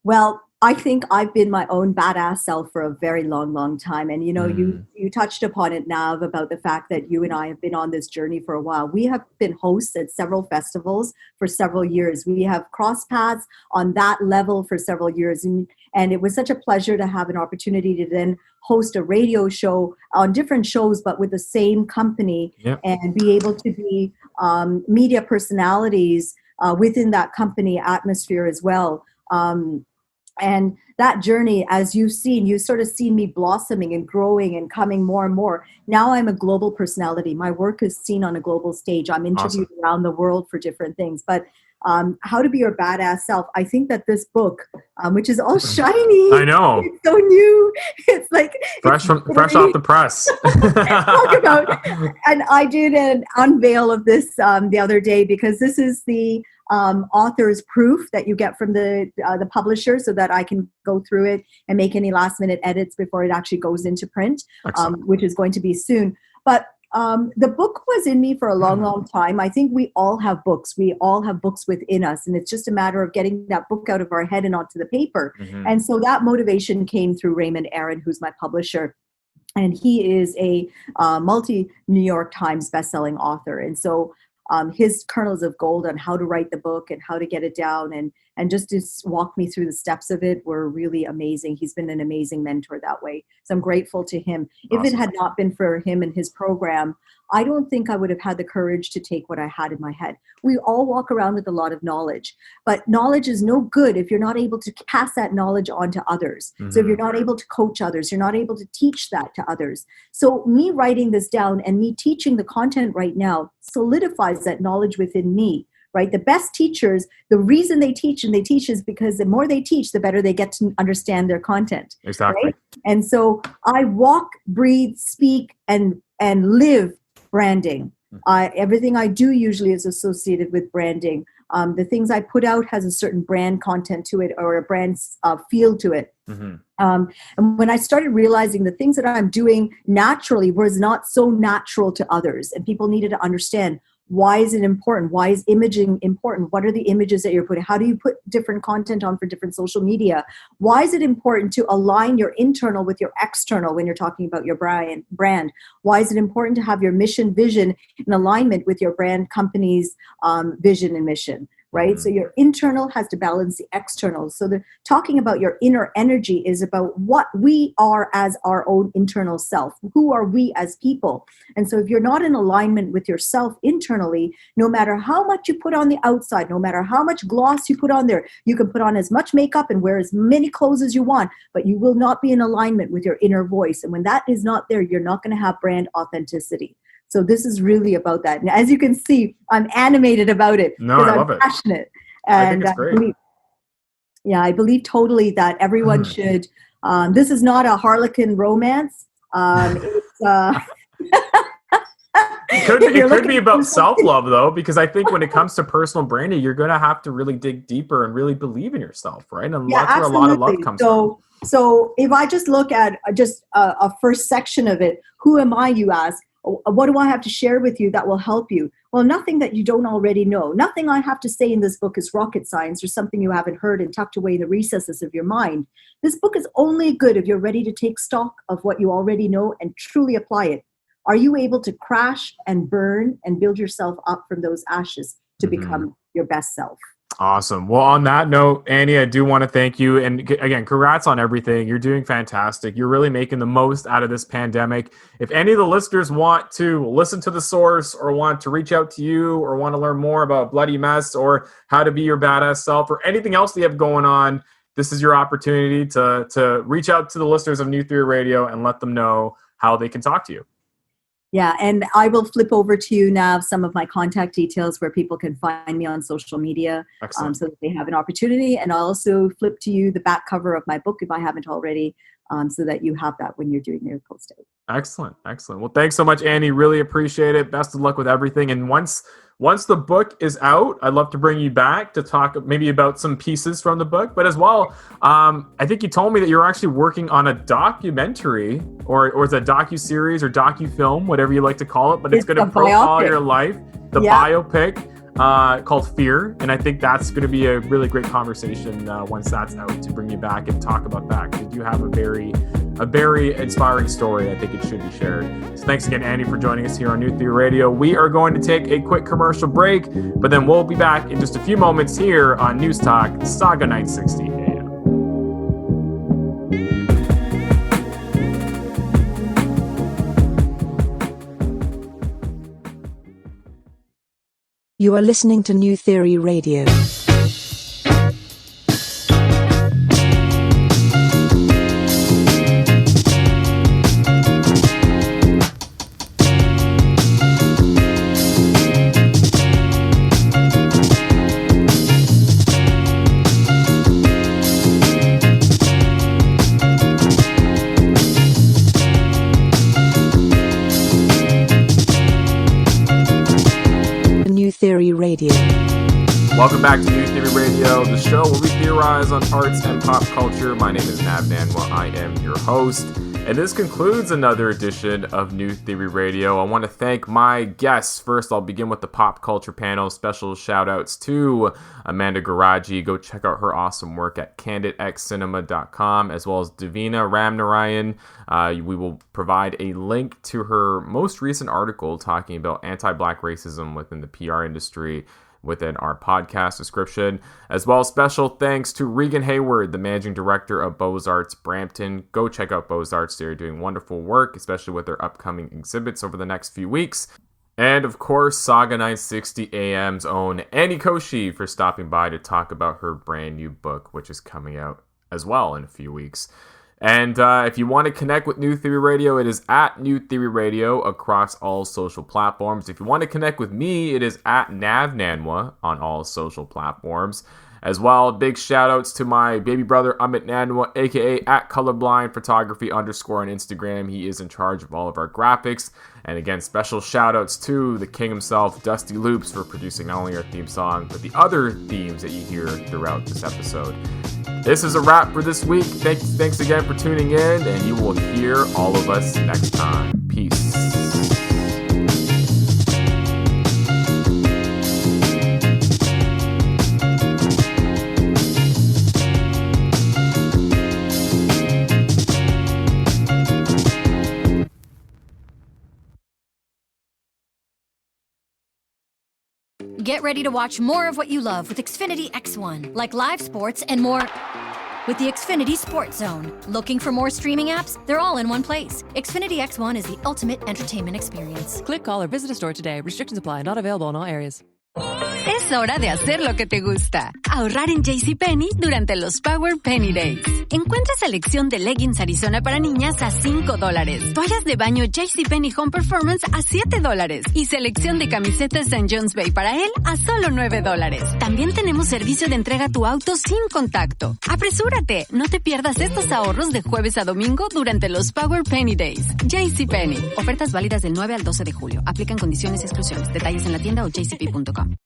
Well, I think I've been my own badass self for a very long, long time. And, you know, you touched upon it, Nav, about the fact that you and I have been on this journey for a while. We have been hosts at several festivals for several years. We have crossed paths on that level for several years. And it was such a pleasure to have an opportunity to then host a radio show on different shows, but with the same company, and be able to be media personalities within that company atmosphere as well. And that journey, as you've sort of seen me blossoming and growing and coming more and more. Now I'm a global personality. My work is seen on a global stage. I'm interviewed around the world for different things. But How to Be Your Badass Self, I think that this book, which is all shiny. I know. It's so new. It's like fresh off the press. Talk about. And I did an unveil of this the other day, because this is the author's proof that you get from the publisher, so that I can go through it and make any last minute edits before it actually goes into print, which is going to be soon. But the book was in me for a long, long time. I think we all have books. We all have books within us. And it's just a matter of getting that book out of our head and onto the paper. And so that motivation came through Raymond Aaron, who's my publisher. And he is a multi-New York Times bestselling author. And so his kernels of gold on how to write the book and how to get it down and just to walk me through the steps of it were really amazing. He's been an amazing mentor that way. So I'm grateful to him. If it had not been for him and his program, I don't think I would have had the courage to take what I had in my head. We all walk around with a lot of knowledge, but knowledge is no good if you're not able to pass that knowledge on to others. So if you're not able to coach others, you're not able to teach that to others. So me writing this down and me teaching the content right now solidifies that knowledge within me, right? The best teachers, the reason they teach is because the more they teach, the better they get to understand their content. Exactly. Right? And so I walk, breathe, speak, and live branding. Everything I do usually is associated with branding. The things I put out has a certain brand content to it, or a brand feel to it. And when I started realizing the things that I'm doing naturally was not so natural to others, and people needed to understand, why is it important? Why is imaging important? What are the images that you're putting? How do you put different content on for different social media? Why is it important to align your internal with your external when you're talking about your brand? Why is it important to have your mission, vision in alignment with your brand company's vision and mission? Right? So your internal has to balance the external. So talking about your inner energy is about what we are as our own internal self. Who are we as people? And so if you're not in alignment with yourself internally, no matter how much you put on the outside, no matter how much gloss you put on there, you can put on as much makeup and wear as many clothes as you want, but you will not be in alignment with your inner voice. And when that is not there, you're not going to have brand authenticity. So this is really about that. And as you can see, I'm animated about it. No, I love I'm it. Passionate. I think And it's great. I believe totally that everyone should. This is not a Harlequin romance. It's It could be about self-love, though, because I think when it comes to personal branding, you're going to have to really dig deeper and really believe in yourself, right? And that's where a lot of love comes from. So if I just look at just a first section of it, who am I, you ask? What do I have to share with you that will help you? Well, nothing that you don't already know. Nothing I have to say in this book is rocket science or something you haven't heard and tucked away in the recesses of your mind. This book is only good if you're ready to take stock of what you already know and truly apply it. Are you able to crash and burn and build yourself up from those ashes to become your best self? Awesome. Well, on that note, Annie, I do want to thank you. And again, congrats on everything. You're doing fantastic. You're really making the most out of this pandemic. If any of the listeners want to listen to the source or want to reach out to you or want to learn more about Bloody Mess or how to be your badass self or anything else that you have going on, this is your opportunity to reach out to the listeners of New Theory Radio and let them know how they can talk to you. Yeah, and I will flip over to you, Nav, some of my contact details where people can find me on social media so that they have an opportunity. And I'll also flip to you the back cover of my book if I haven't already, so that you have that when you're doing your posting. Excellent. Well, thanks so much, Annie. Really appreciate it. Best of luck with everything. And once the book is out, I'd love to bring you back to talk maybe about some pieces from the book. But as well, I think you told me that you're actually working on a documentary or it's a docu-series or docu-film, whatever you like to call it. But it's going to profile your life, biopic called Fear. And I think that's going to be a really great conversation once that's out to bring you back and talk about that. Because you have a very inspiring story. I think it should be shared. So thanks again, Annie, for joining us here on New Theory Radio. We are going to take a quick commercial break, but then we'll be back in just a few moments here on News Talk, Sauga 960 AM. You are listening to New Theory Radio. Theory Radio. Welcome back to New Theory Radio, the show where we theorize on arts and pop culture. My name is Nav Nanwa. I am your host, and this concludes another edition of New Theory Radio. I want to thank my guests. First, I'll begin with the pop culture panel. Special shout outs to Amanda Guarragi. Go check out her awesome work at candidxcinema.com, as well as Davina Ramnarine. We will provide a link to her most recent article talking about anti-Black racism within the PR industry within our podcast description. As well, special thanks to Regan Hayward, the Managing Director of Beaux-Arts Brampton. Go check out Beaux-Arts. They're doing wonderful work, especially with their upcoming exhibits over the next few weeks. And of course, Sauga 960 AM's own Annie Koshy for stopping by to talk about her brand new book, which is coming out as well in a few weeks. And if you want to connect with New Theory Radio, it is at New Theory Radio across all social platforms. If you want to connect with me, it is at Nav Nanwa on all social platforms. As well, big shout outs to my baby brother, Amit Nanwa, aka at Colorblind Photography _ on Instagram. He is in charge of all of our graphics. And again, special shout outs to the king himself, Dusty Loops, for producing not only our theme song, but the other themes that you hear throughout this episode. This is a wrap for this week. Thanks again for tuning in, and you will hear all of us next time. Peace. Get ready to watch more of what you love with Xfinity X1, like live sports and more with the Xfinity Sports Zone. Looking for more streaming apps? They're all in one place. Xfinity X1 is the ultimate entertainment experience. Click, call, or visit a store today. Restrictions apply. Not available in all areas. Es hora de hacer lo que te gusta. Ahorrar en JCPenney durante los Power Penny Days. Encuentra selección de leggings Arizona para niñas a $5. Toallas de baño JCPenney Home Performance a $7. Y selección de camisetas St. John's Bay para él a solo $9. También tenemos servicio de entrega a tu auto sin contacto. ¡Apresúrate! No te pierdas estos ahorros de jueves a domingo durante los Power Penny Days. JCPenney. Ofertas válidas del 9 al 12 de julio. Aplican condiciones y exclusiones. Detalles en la tienda o jcp.com.